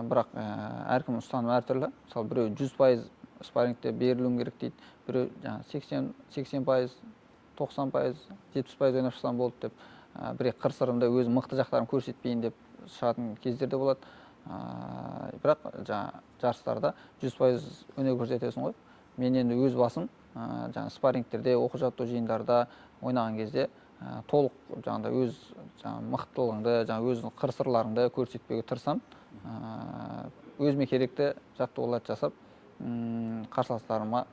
бірақ әркім ұстаным әртүрлі. Мысалы біреу 100% спаррингте берілуім керек дейді, біреу 80%, 90%, 70% ойнап шықсам болды деп, бір қыр-сырымда өз мықты жақтарын көрсетпейін деп шығатын кездерде болады. Бірақ жарыстарда 100% өнер көрсетесің ғой. Мен енді өз басым спаррингтерде, оқу жаттығу жиындарда ойнаған кезде толық өз мықтылығыңды, өз қыр-сырларыңды көрсетпеуге тырысамын. Өзіме керекті жаттығуларды жасап, қарсыластарыма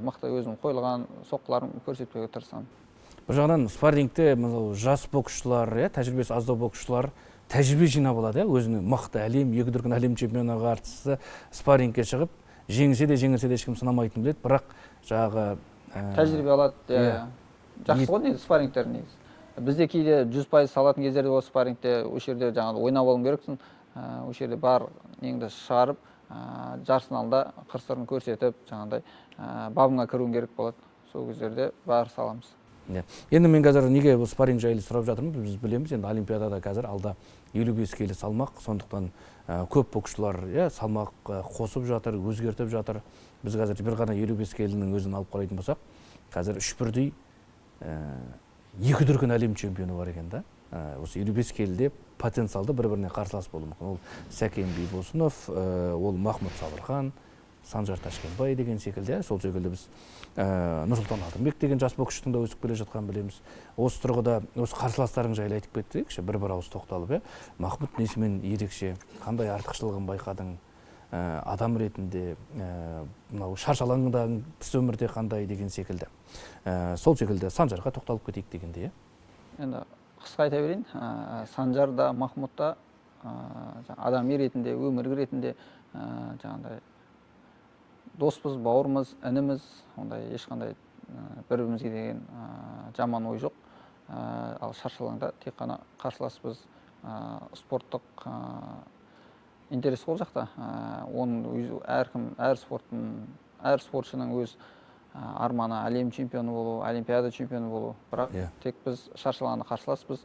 мықты өзім қойылған соққыларын көрсетпеуге тырысамын. Бір жағынан спаррингте жас боксшылар, тәжірибесі аздау боксшылар тәжірибе жинап алады, өзінің мықты әлем, 2 дүркін әлем чемпионы қарсысы спаррингке шығып, жеңілсе де ешкім сынамайтын біледі, бірақ тәжірибе алады. Жақсы ғой негізі спаррингтер негізі. Бізде кейде 100% салатын кездерде осы спаррингте, осы жерде ойнап алуың керексің, осы жерде бар неңді шығарып, жарыстың алдында қыр-сырын көрсетіп, бабыңа кіруің керек болады. Сол кездерде бәрі саламыз. Енді мен қазір неге бұл спарринг жайлы сұрап жатырмын, біз білеміз, енді Олимпиадада қазір алда 55 келі салмақ, сондықтан көп боксшылар салмақ қосып жатыр, өзгертіп жатыр. Біз қазір бір ғана 55 келінің өзін алып қарайтын болсақ, қазір 3 бірдей 2 дүркін әлем чемпионы бар екен да. Осы 55 келіде потенциалды бір-біріне қарсылас болуы мүмкін. Ол Сәкен Бейбосынов, ол Махмұт Сабырхан, Санжар Ташкенбай деген секілді, сол секілді біз Нұрсұлтан Алтынбек деген жас боксшының да өсіп келе жатқан білеміз. Осы тұрғыда осы қарсыластарың жайлы айтып кеттікші, бір ауыз тоқталып, Махмұт несімен ерекше, қандай артықшылығын байқадың, адам ретінде, мынау шаршы алаңдағы тыс өмірде қандай деген секілді. Сол секілді Санжарға тоқталып кетейік дегенде. Енді қысқа айта берейін, Санжар да, Махмұт та адам ретінде, өмір ретінде доспыз, бауырмыз, ініміз, ондай ешқандай бір-бірімізге деген жаман ой жоқ. Ал шаршы алаңда тек қана қарсыласпыз, спорттық интерес ол жақта. Әр спортшының өз арманы әлем чемпионы болу, олимпиада чемпионы болу. Бірақ тек біз шаршы алаңда қарсыласпыз.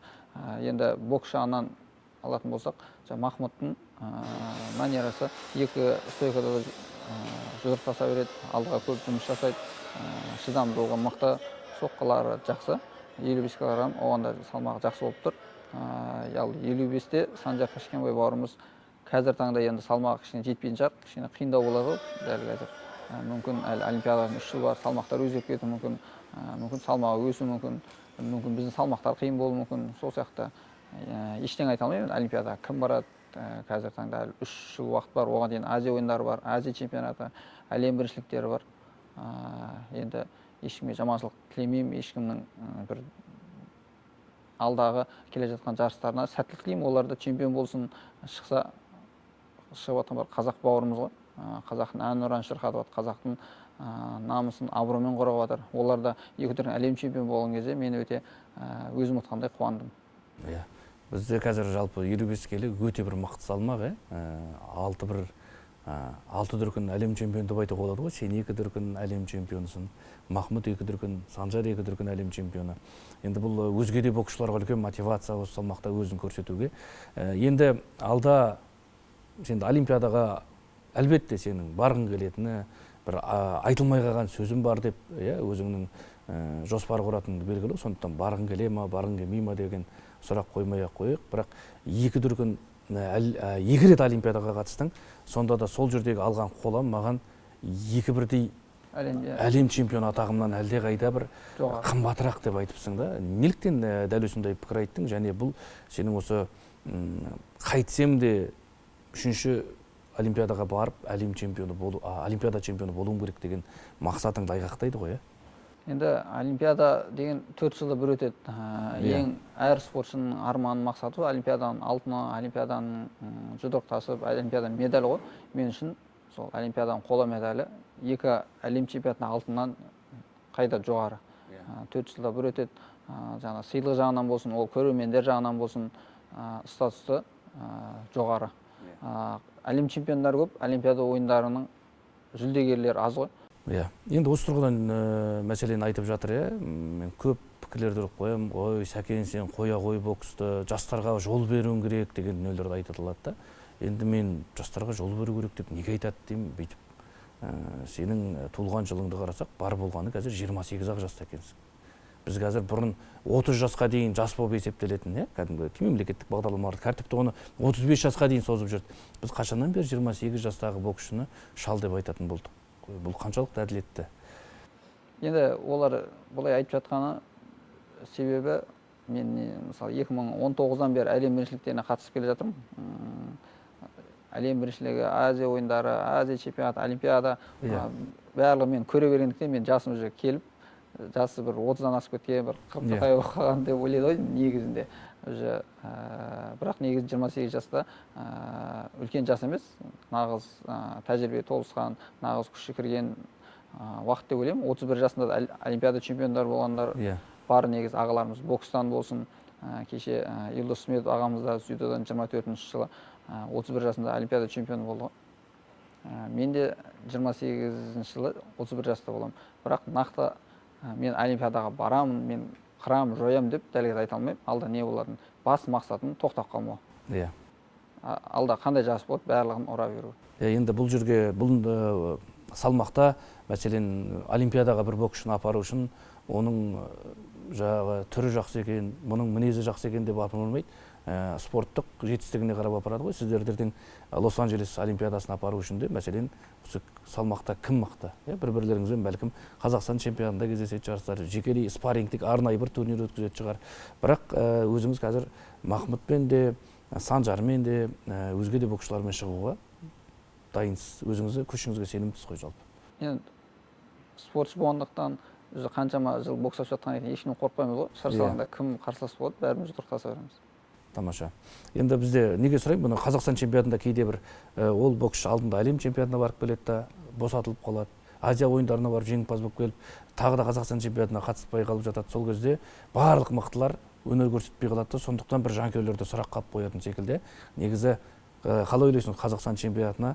Енді бокс жағынан алатын болсақ, Махмұттың манерасы екі стойкада жұдырықтаса береді, алдыға көп жұмыс жасайды, шыдамдылығы мықты, соққылары жақсы. 55 кг, оған да салмағы жақсы болып тұр. Ал 55-те Санжар Ташкенбай бауырымыз қазір таңда енді салмағы кішкене жетпейтін шығар, кішкене қиындау болады дәл қазір. Мүмкін әлі олимпиададан 3 жыл бар, салмақтар өзгеріп кетуі мүмкін, салмағы өсуі мүмкін, біздің салмақтар қиын болуы мүмкін. Сол сияқты ештеңе айта алмаймын. Олимпиадаға кім барады? Қазір таңда 3 жыл уақыт бар, оған дейін Азия ойындары бар, Азия чемпионаты, әлем біріншіліктері бар. Енді ешкімге жаманшылық тілемеймін, ешкімнің бір алдағы келе жатқан жарыстарына сәттілік тілеймін, олар да чемпион болсын, шығып жатқан бар қазақ бауырымыз ғой, қазақтың әнұранын шырқатып жатыр, қазақтың намысын абыроймен қорғап жатыр. Олар да 2 дүркін әлем чемпионы болған кезде мен өте өзім ұтқандай қуандым. Бізде қазір жалпы 55 келі өте бір мықты салмақ, 6 дүркін әлем чемпионы деп айтуға болады ғой. Сен 2 дүркін әлем чемпионысың, Махмұт 2 дүркін, Санжар 2 дүркін әлем чемпионы. Енді бұл өзге де боксшыларға үлкен мотивация осы салмақта өзін көрсетуге. Енді алда олимпиадаға әлбетте сенің барғың келетіні, бір айтылмай қалған сөзім бар деп, өзіңнің жоспар құратыныңды белгілі, сондықтан барғың келе ма, барғың келмей ма деген сұрақ қоймай-ақ қойық. Бірақ 2 дүркін 2 рет олимпиадаға қатыстың, сонда да сол жердегі алған қолам маған 2 бірдей әлем чемпионы атағымнан әлде қайда бір қымбатырақ деп айтыпсың да. Неліктен дәл осындай пікір айттың, және бұл сенің осы қайтсем де 3-ші олимпиадаға барып әлем чемпионы болу, олимпиада чемпионы болуым керек деген мақсатыңды айғақтайды ғой, енді олимпиада деген 4 жылда бір өтеді. Ең әр спортшының арманы мақсаты олимпиаданың алтыны, олимпиаданың жұдырық тасып, олимпиаданың медалі ғой. Мен үшін сол олимпиаданың қола медалі 2 әлем чемпионатының алтыннан қайда жоғары. 4 жылда бір өтеді. Жаңа сыйлық жағынан болсын, ол көрермендер жағынан болсын, статусы жоғары. Әлем чемпиондары көп, олимпиада ойындарының жүлдегерлері аз ғой. Енді осы тұрғыдан мәселені айтып жатыр, мен көп пікірлерді ұрып қоям, ой, Сәкен, сен қоя ғой боксты, жастарға жол беруің керек деген дүниелерді айтылады да. Енді мен жастарға жол беру керек деп неге айтады деймін, бүйтіп. Сенің туылған жылыңды қарасақ, бар болғаны қазір 28-ақ жаста екенсің. Біз қазір бұрын 30 жасқа дейін жас болып есептелетін, кәдімгі мемлекеттік бағдарламаларды тәртіпті оны 35 жасқа дейін созып жүрді. Біз қашаннан бері 28 жастағы боксшыны шал деп айтатын болдық. Бұл қаншалықты әділетті? Енді олар бұлай айтып жатқаны себебі мен мысалы 2019-дан бері әлем біріншіліктеріне қатысып келе жатырмын. Әлем біріншілігі, Азия ойындары, Азия чемпионаты, олимпиада барлығы мен көре бергендіктен мен жасым уже келіп, жасы бір 30-дан асып кеткен, бір 40-қа таяу қалған деп ойлайды ғой негізінде. Бірақ негізі 28 жаста үлкен жас емес, нағыз тәжірибе толысқан, нағыз күші кірген уақыт деп ойлаймын. 31 жасында да олимпиада чемпиондары болғандар бар, негізі ағаларымыз бокстан болсын. Кеше Елдос Сметов ағамыз да дзюдодан 24-ші жылы 31 жасында олимпиада чемпионы болды. Мен де 28 жылы 31 жаста боламын. Бірақ нақты мен олимпиадаға барамын, мен қырам, жоям деп дәлгез айта алмаймын. Алда не болатын? Бас мақсатым тоқтап қалмау. Алда қандай жас болады, барлығын ұра беру. Енді бұл жерге, бұл салмақта, мәселен, олимпиадаға бір боксшыны апару үшін, оның түрі жақсы екен, мұның мінезі жақсы екен деп апару болмайды. Спорттық жетістігіне қарап апарады ғой. Сіздердің Лос-Анджелес олимпиадасына апару үшін де, мәселен, осы салмақта кім мықты? Бір-бірлеріңізбен бәлкім Қазақстан чемпионатында кездесетін шығарсыздар, жекелей спаррингтік арнайы бір турнир өткізетін шығар. Бірақ өзіңіз қазір Махмұтпен де, Санжармен де, өзге де боксшылармен шығуға дайынсыз. Өзіңізді күшіңізге сенімдісіз ғой жалпы. Енді спортшы болғандықтан қаншама жыл бокстап жатқан екен, ешкімнен қорықпаймыз ғой. Шаршалғанда кім қарсылас болады, бәріміз жұдырықтаса береміз. Тамаша. Енді бізде неге сұраймын, бұны Қазақстан чемпионатында кейде бір ол боксшы алдында әлем чемпионатына барып келеді да, босатылып қалады. Азия ойындарына барып жеңімпаз болып келіп, тағы да Қазақстан чемпионатына қатыспай қалып жатады. Сол кезде барлық мықтылар өнер көрсетпей қалады, сондықтан бір жанкүйерлерді сұрақ қап қоятын секілді. Негізі қалай ойлайсың, Қазақстан чемпионатына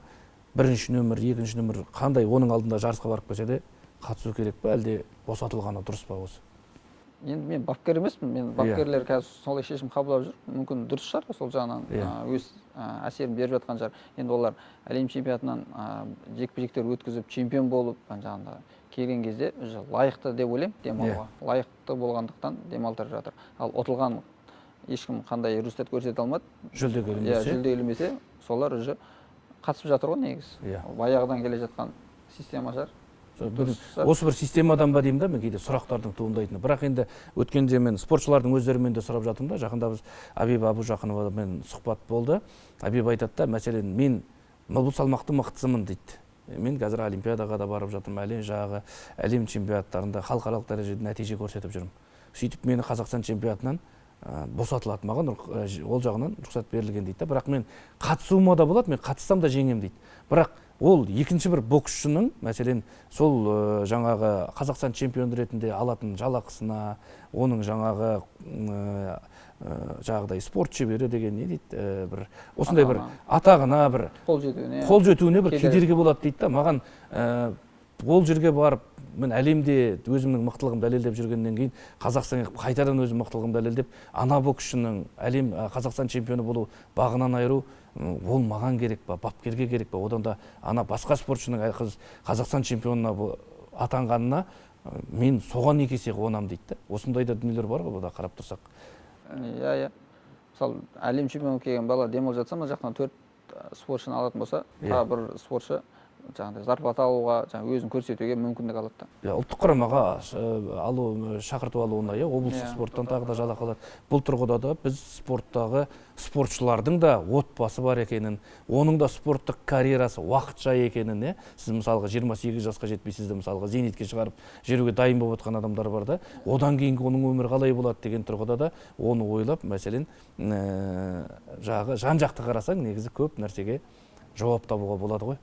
бірінші нөмір, екінші нөмір қандай оның алдында жарысқа барып келсе де қатысу керек па, әлде босатылғаны дұрыс па осы? Енді мен бапкер емеспін, мен бапкерлер қазір солай шешім қабылдап жүр. Мүмкін дұрыс шығар, сол жағынан өз әсерін беріп жатқан шығар. Енді олар әлем чемпионатынан жекпе-жектер өткізіп, чемпион болып, жаңағыда келген кезде лайықты деп ойлаймын демалуға. Лайықты болғандықтан демалтырып жатыр. Ал ұтылған ешкім қандай результат көрсете алмады. Жүлделемесе, солар уже қатысып жатыр ғой негізі. Баяғыдан келе жатқан система шығар. Осы бір системадан ба деймін да, мен кейде сұрақтардың туындайтыны. Бірақ енді өткенде мен спортшылардың өздерімен де сұрап жатырмын да, жақында біз Абиб Абужақыновамен сұхбат болды. Абиб айтады да, мәселен, мен бұл салмақты мықтысымын дейді. Мен қазір олимпиадаға да барып жатырмын, әлем чемпионаттарында халықаралық дәрежеде нәтиже көрсетіп жүрмін. Сөйтіп мені Қазақстан чемпионатынан босатылады, маған ол жағынан рұқсат берілген дейді. Бірақ мен қатысуыма да болады, мен қатыссам да жеңем дейді. Бірақ ол екінші бір боксшының, мәселен, сол жаңағы Қазақстан чемпионы ретінде алатын жалақысына, оның жаңағыдай спорт шебері деген не дейді, бір осындай бір атағына, бір қол жетуіне бір кедергі болады дейді да. Маған ол жерге барып, мен әлемде өзімнің мықтылығымды дәлелдеп жүргеннен кейін Қазақстанға қайтадан өзім мықтылығымды дәлелдеп, ана боксшының Қазақстан чемпионы болу бағынан айыру, ол маған керек па, бапкерге керек па, одан да ана басқа спортшының Қазақстан чемпионына атанғанына мен соған екі есе қуанам дейді. Осындай да дүниелер бар ғой, бұда қарап тұрсақ. Мысалы, әлем чемпионы келген бала демалып жатса, мына жақтан 4 спортшыны алатын болса, бір спортшы жаңағыдай зарплата алуға, жаңағы өзін көрсетуге мүмкіндік алады да. Ұлттық құрамаға шақыртып алуына, облыстық спорттан тағы да жалақы алады. Бұл тұрғыда да біз спорттағы спортшылардың да отбасы бар екенін, оның да спорттық карьерасы уақытша екенін, сіз мысалға 28 жасқа жетпей сізді мысалға зейнетке шығарып жүруге дайын болып отқан адамдар бар да, одан кейінгі оның өмірі қалай болады деген тұрғыда да оны ойлап, мәселен, жан жақты қарасаң, негізі көп нәрсеге жауап табуға болады ғой.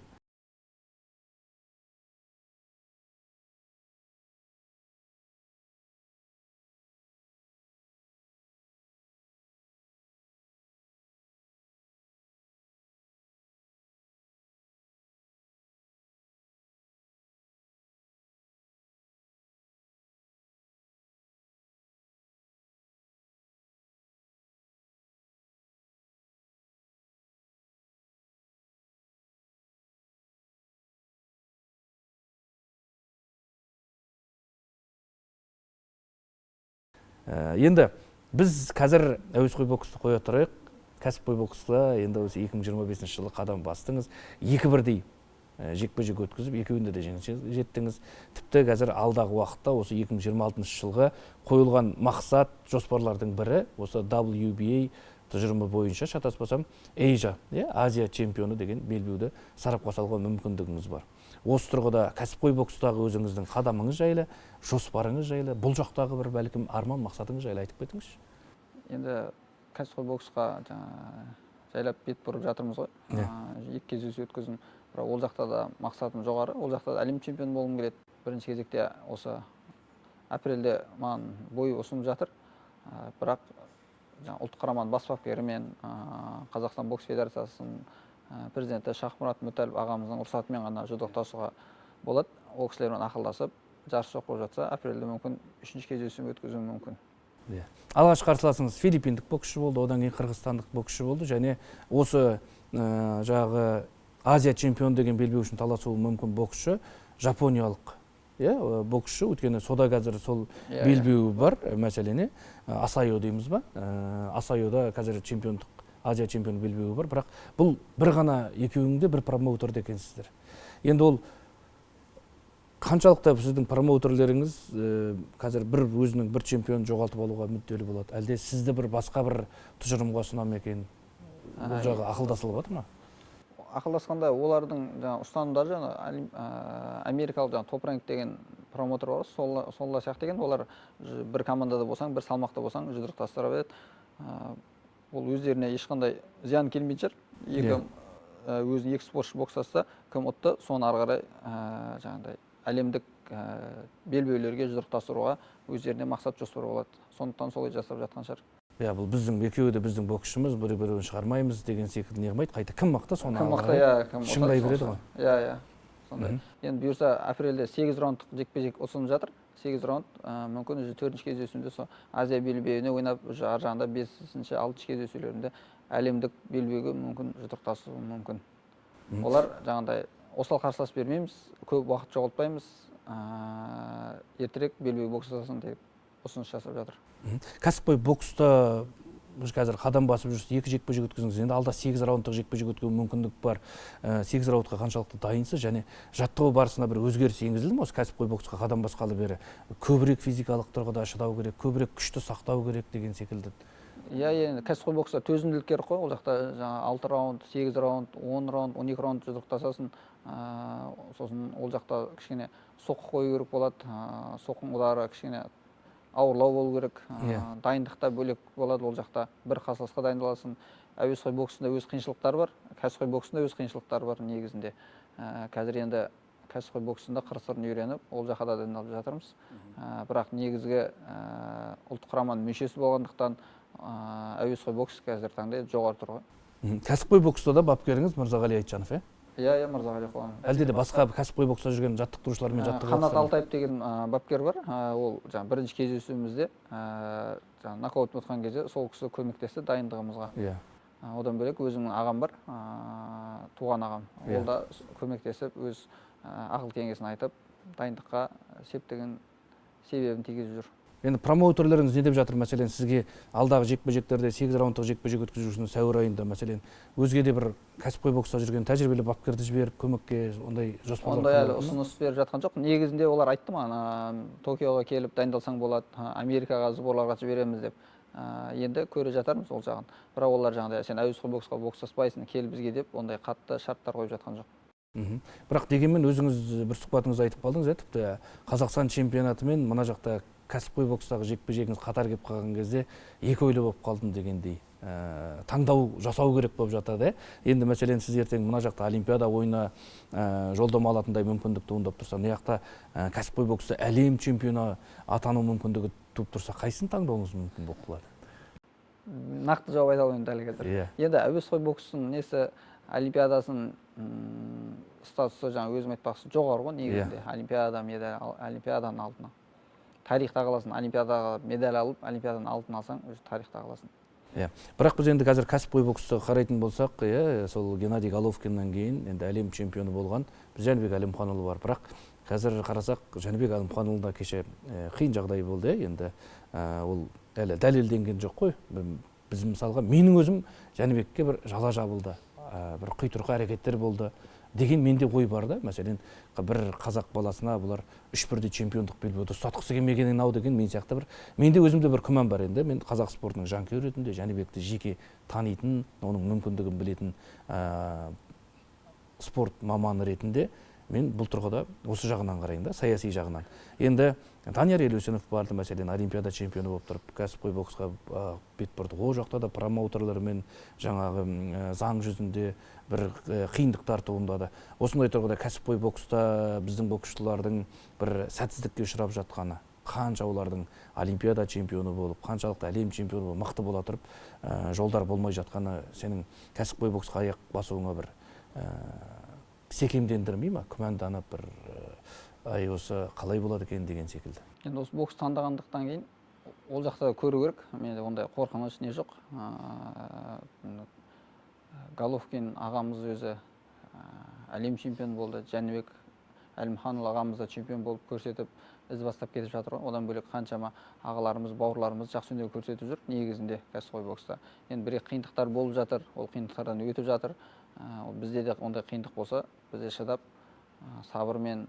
Енді біз қазір әуесқой боксты қоя тұрайық. Кәсіпқой боксқа енді осы 2025 жылы қадам бастыңыз. Екі бірдей жекпе-жек өткізіп, екеуінде де жеңіске жеттіңіз. Тіпті қазір алдағы уақытта осы 2026 жылға қойылған мақсат жоспарлардың бірі осы WBA тұжырымы бойынша, шатаспасам, Азия чемпионы деген белбеуді сарапқа салуға мүмкіндігіңіз бар. Осы тұрғыда кәсіпқой бокстағы өзіңіздің қадамыңыз жайлы, жоспарыңыз жайлы, бұл жақтағы бір бәлкім арман мақсатыңыз жайлы айтып кетіңізші. Енді кәсіпқой боксқа жайлап бет бұрып жатырмыз ғой. Екі кездесу өткіздім, бірақ ол жақта да мақсатым жоғары. Ол жақта да әлем чемпионы болғым келеді. Бірінші кезекте осы апрельде маған бой ұсынып жатыр. Бірақ ұлттық құраманың бас бапкері мен Қазақстан бокс федерациясының президенті Шахмұрат Мүтәліп ағамыздың рұқсатымен ғана жұдырықтасуға болады. Ол кісілермен ақылдасып, жарыс жоқ болып жатса, апрельде мүмкін үшінші кездесу өткізуім мүмкін. Алғашқы қарсыласыңыз филиппиндік боксшы болды, одан кейін қырғызстандық боксшы болды, және осы жағы Азия чемпион деген белбеу үшін таласуы мүмкін боксшы жапониялық боксшы, өйткені сода қазір сол белбеуі бар, мәселені Асайо дейміз ба? Асайода қазір чемпиондық Азия чемпионы белбеуі бар, бірақ бұл бір ғана екеуіңде бір промоутерде екенсіздер. Енді ол қаншалықты сіздің промоутерлеріңіз қазір бір өзінің бір чемпион жоғалтып алуға мүдделі болады, әлде сізді бір басқа бір тұжырымға ұсынам екен, бұл жағы ақылдасылып жатыр ма? Ақылдасқанда олардың ұстанымдары америкалық Top Rank деген промоутер бар, солла сияқты деген, олар бір командада болсаң, бір салмақта болсаң жұдырықтастыра береді. Ол өздеріне ешқандай зиян келмейді жер. Өзінің екі спортшы бокстасса, кім ұтты, соны ары қарай әлемдік белбеулерге жұдырықтастыруға өздеріне мақсат жоспар болады. Сондықтан солай жасап жатқан шығар. Бұл біздің екеуі де біздің боксшымыз, бір-бірін шығармаймыз деген секілді неғымайды. Қайта кім мықты, соны шыңдай береді ғой. Сондай. Енді бұйырса апрельде 8 раундтық жекпе-жек ұсынып жатыр. 8 раунд, мүмкін төртінші кездесуінде Азия белбеуіне ойнап, ар жағында 5-6 кездесулерінде әлемдік белбеуге мүмкін жұдырықтасуы мүмкін. Олар жаңағыдай осал қарсылас бермейміз, көп уақыт жоғалтпаймыз, ертерек белбеу бокстасын деп ұсыныс жасап жатыр. Кәсіпқой бокста қазір қадам басып жүрсіз, екі жекпе-жек өткіздіңіз. Енді алда 8 раундтық жекпе-жек өткізуге мүмкіндік бар. 8 раундқа қаншалықты дайынсыз, және жаттығу барысында бір өзгеріс енгізілді ме осы кәсіпқой боксқа қадам басқалы бері? Көбірек физикалық тұрғыда шыдау керек, көбірек күшті сақтау керек деген секілді. Енді кәсіпқой бокста төзімділік керек қой. Ол жақта 6 раунд, 8 раунд, 10 раунд, 12 раунд жұдырықтасасын, сосын ол жақта кішкене соққы қою керек болады. Соққының удары кішкене ауырлау болу керек, дайындықта бөлек болады. Ол жақта бір қарсыласқа дайындаласың. Әуесқой боксында өз қиыншылықтары бар, кәсіпқой боксында өз қиыншылықтары бар негізінде. Қазір енді кәсіпқой боксында қыр-сырын үйреніп, ол жаққа да дайындалып жатырмыз. Бірақ негізгі ұлттық құраманың мүшесі болғандықтан әуесқой бокс қазір таңда жоғары тұр ғой. Кәсіпқой бокста да бапкеріңіз Мырзағали Айтжанов, Мырзағали Қуан. Әлде де басқа кәсіпқой бокста жүрген жаттықтырушылармен жаттығып Қанат Алтаев деген бапкер бар. Ол бірінші кездесуімізде нокаут ұтқан кезде сол кісі көмектесті дайындығымызға. Одан бөлек өзімнің ағам бар, туған ағам. Ол да көмектесіп, өз ақыл кеңесін айтып, дайындыққа септігін себебін тигізіп жүр. енді промоутерлеріңіз не деп жатыр? Мәселен, сізге алдағы жекпе-жектерде 8 раундтық жекпе-жек өткізу үшін сәуір айында, мәселен, өзге де бір кәсіпқой бокста жүрген тәжірибелі бапкерді жіберіп, көмекке ондай жоспарлар ондай әлі ұсыныс беріп жатқан жоқ. Негізінде олар айтты маған, Токиоға келіп дайындалсаң болады, Америкаға сборларға жібереміз деп. Енді көре жатармыз ол жағын. Бірақ олар жаңағыдай сен әуесқой боксқа бокстаспайсың, кел бізге деп ондай қатты шарттар қойып жатқан жоқ. Бірақ дегенмен өзіңіз бір сұхбатыңызда айтып қалдыңыз, тіпті Қазақстан чемпионаты мен мына жақта кәсіпқой бокстағы жекпе-жегіңіз қатар келіп қалған кезде екі ойлы болып қалдым дегендей таңдау жасау керек болып жатады. Енді мәселен сіз ертең мына жақта олимпиада ойына жолдама алатындай мүмкіндік туындап тұрса, мына жақта кәсіпқой бокста әлем чемпионы атану мүмкіндігі туып тұрса, қайсысын таңдауыңыз мүмкін болып қалады? Нақты жауап айта алмаймын дәл қазір. Енді әуесқой бокстың несі олимпиадасын статусы жаңа өзім айтпақшы жоғары ғой негізінде. Олимпиаданың алтыны. Тарихта қаласын, олимпиадаға медаль алып, олимпиаданың алтын алсаң, өзі тарихта қаласын. Бірақ біз енді қазір кәсіпқой боксты қарайтын болсақ, сол Геннадий Головкиннен кейін енді әлем чемпионы болған Жәнібек Әлімханұлы бар. Бірақ қазір қарасақ, Жәнібек Әлімханұлына кеше қиын жағдай болды. Енді ол әлі дәлелденген жоқ қой. Біз мысалға менің өзім Жәнібекке бір жала жабылды, бір құйтырқы әрекеттер болды деген менде ой бар да. Мәселен, бір қазақ баласына бұлар 3-1 чемпиондық белбеуді ұстатқысы келмегенін ау деген мен сияқты бір менде өзімде бір күмән бар енді. Мен қазақ спортының жанкүйері ретінде Жәнібекті жеке танитын, оның мүмкіндігін білетін спорт маманы ретінде мен бұл тұрғыда осы жағынан қарайын да, саяси жағынан. Енді Данияр Елеусінов барды, мәселен, олимпиада чемпионы болып тұрып, кәсіпқой боксқа бет бұрды. Ол жақта да промоутерлермен жаңағы заң жүзінде бір қиындықтар туындады. Осындай тұрғыда кәсіпқой бокста біздің боксшылардың бір сәтсіздікке ұшырап жатқаны, қанша олардың олимпиада чемпионы болып, қаншалықты әлем чемпионы болып, мықты бола тұрып, жолдар болмай жатқаны сенің кәсіпқой боксқа аяқ басуыңа бір секемдендірмей ма, күмәнданып бір осы қалай болады екен деген секілді. Енді осы бокс таңдағандықтан кейін ол жақта көру керек. Менде ондай қорқыныш не жоқ. Головкин ағамыз өзі әлем чемпионы болды. Жәнібек Әлімханұлы ағамыз да чемпион болып көрсетіп, із бастап кетіп жатыр. Одан бөлек қаншама ағаларымыз, бауырларымыз жақсы өнер көрсетіп жүр негізінде кәсіпқой бокста. Енді бір қиындықтар болып жатыр, ол қиындықтардан өтіп жатыр. Бізде де ондай қиындық болса, бізде шыдап, сабырмен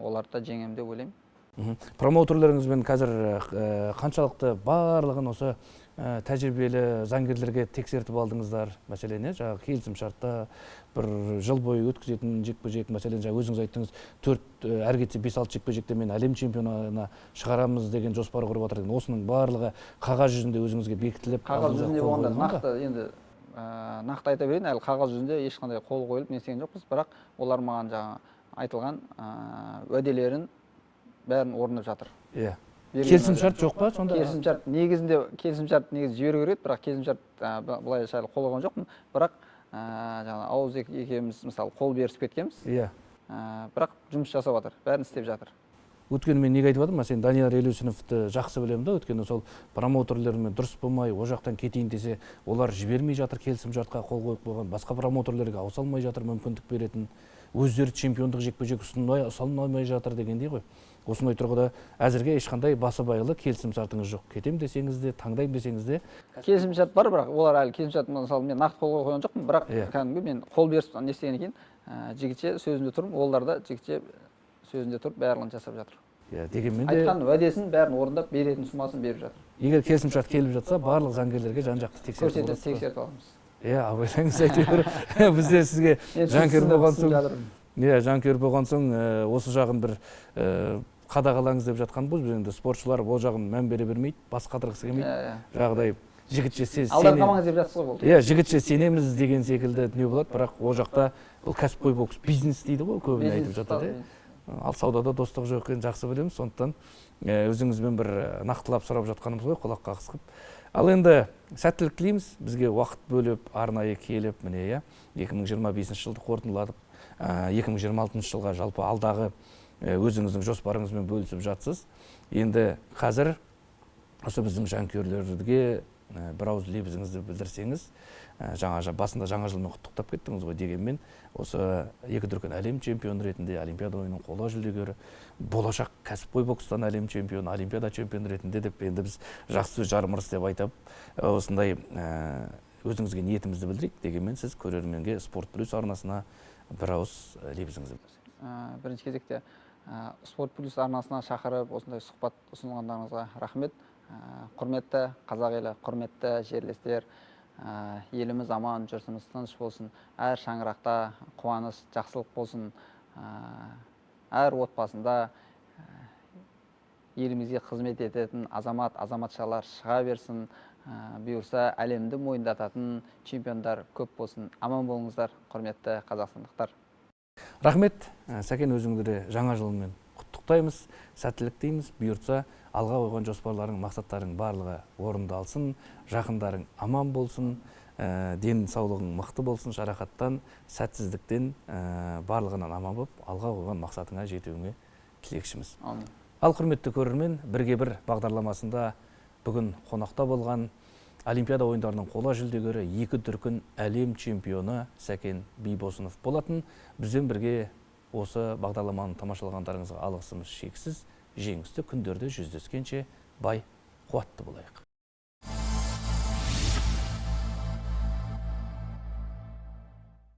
оларды да жеңем деп ойлаймын. Промоутерлеріңізбен қазір қаншалықты барлығын осы тәжірибелі заңгерлерге тексертіп алдыңыздар? Мәселен, жаңағы келісім шартта бір жыл бойы өткізетін жекпе-жек, мәселен, жаңа өзіңіз айттыңыз, әр кетсе 5-6 жекпе-жекте мен әлем чемпионына шығарамыз деген жоспар құрып жатыр. Осының барлығы қағаз жүзінде өзіңізге бекітіліп, қағаз жүзінде болғанда нақты енді нақты айта берейін, әлі қағаз жүзінде ешқандай қол қойылып не істеген жоқпыз, бірақ олар маған жаңа айтылған уәделерін бәрін орындап жатыр. Келісімшарт жоқ па сонда? Келісімшарт негізінде жіберу керек, бірақ келісімшарт былайша қол қойған жоқпын, бірақ жаңа ауыз екеуміз мысалы қол берісіп кеткенбіз. Бірақ жұмыс жасап жатыр, бәрін істеп жатыр. Өткені мен неге айтып жатырмын? Сен Данияр Елеусіновті жақсы білемін да, өткені сол промоутерлермен дұрыс болмай, о жақтан кетейін десе, олар жібермей жатыр, келісім шартқа қол қойып қойған, басқа промоутерлерге ауыса алмай жатыр, мүмкіндік беретін, өздері чемпиондық жекпе-жек ұсына алмай жатыр дегендей ғой. Осындай тұрғыда әзірге ешқандай басыбайлы келісім шартыңыз жоқ. Кетем десеңіз де, таңдайым десеңіз де. Келісім шарт бар, бірақ олар әлі келісім шарт, мысалы мен нақты қол қойған жоқпын, бірақ кәдімгі мен қол берісіп не істегеннен кейін жігітше сөзінде тұрмын, олар да жігітше сөзінде тұрып барлығын жасап жатыр. Дегенмен де айтқан уәдесін бәрін орындап, беретін сумасын беріп жатыр. Егер келісімшарт келіп жатса, барлық заңгерлерге жан-жақты тексертіп аламыз. Абайлаңыз әйтеуір бізде сізге жанкүйер болған соң, осы жағын бір қадағалаңыз деп жатқан бұл. Енді спортшылар ол жағын мән бере бермейді, бас қатырғысы келмейді. Жағдай жігітше алдарқамаңыз деп жатсыз ғой болды. Жігітше сенеміз деген секілді дүние болады, бірақ ол жақта бұл кәсіпқой бокс бизнес дейді ғой, көбіне айтып жатады. Ал саудада достық жоқ екенін жақсы білеміз, сондықтан өзіңізбен бір нақтылап сұрап жатқанымыз ғой, құлаққа қысқып. Ал енді сәттілік тілейміз, бізге уақыт бөліп, арнайы келіп, міне 2025 жылды қорытындыладық, 2026 жылға жалпы алдағы өзіңіздің жоспарыңызбен бөлісіп жатсыз. Енді қазір осы біздің жанкүйерлерге бір ауыз лебізіңізді білдірсеңіз, басында жаңа жылмен құттықтап кеттіңіз ғой, дегенмен осы екі дүркін әлем чемпионы ретінде, Олимпиада ойынының қола жүлдегері, болашақ кәсіпқой бокстан әлем чемпионы, Олимпиада чемпионы ретінде деп, енді біз жақсы сөз жарым ырыс деп айтып, осындай өзіңізге ниетімізді білдірейік. Дегенмен сіз көрерменге Спорт Плюс арнасына бір ауыз лебізіңізді білдірсеңіз. Бірінші кезекте Спорт Плюс арнасына шақырып, осындай сұхбат ұсынғандарыңызға рахмет. Құрметті қазақ елі, құрметті жерлестер, еліміз аман, жұртымыз тыныш болсын, әр шаңырақта қуаныш, жақсылық болсын, әр отбасында елімізге қызмет ететін азаматшалар шыға берсін, бұйырса әлемді мойындататын чемпиондар көп болсын. Аман болыңыздар, құрметті қазақстандықтар. Рахмет, Сәкен, өзіңді де жаңа жылмен құттықтаймыз, сәттілік дейміз. Бұйыртса алға қойған жоспарларың, мақсаттарың барлығы орындалсын, жақындарың аман болсын, ден саулығың мықты болсын, жарақаттан, сәтсіздіктен барлығынан аман болып, алға қойған мақсатыңа жетуіңе тілекшіміз. Ал құрметті көрермен, бірге бір бағдарламасында бүгін қонақта болған Олимпиада ойындарының қола жүлдегері, екі дүркін әлем чемпионы Сәкен Бибосынов болатын. Бізбен бірге осы бағдарламаны тамашалағандарыңызға алғысымыз шексіз. Жеңісті күндерде жүздескенше бай, қуатты болайық.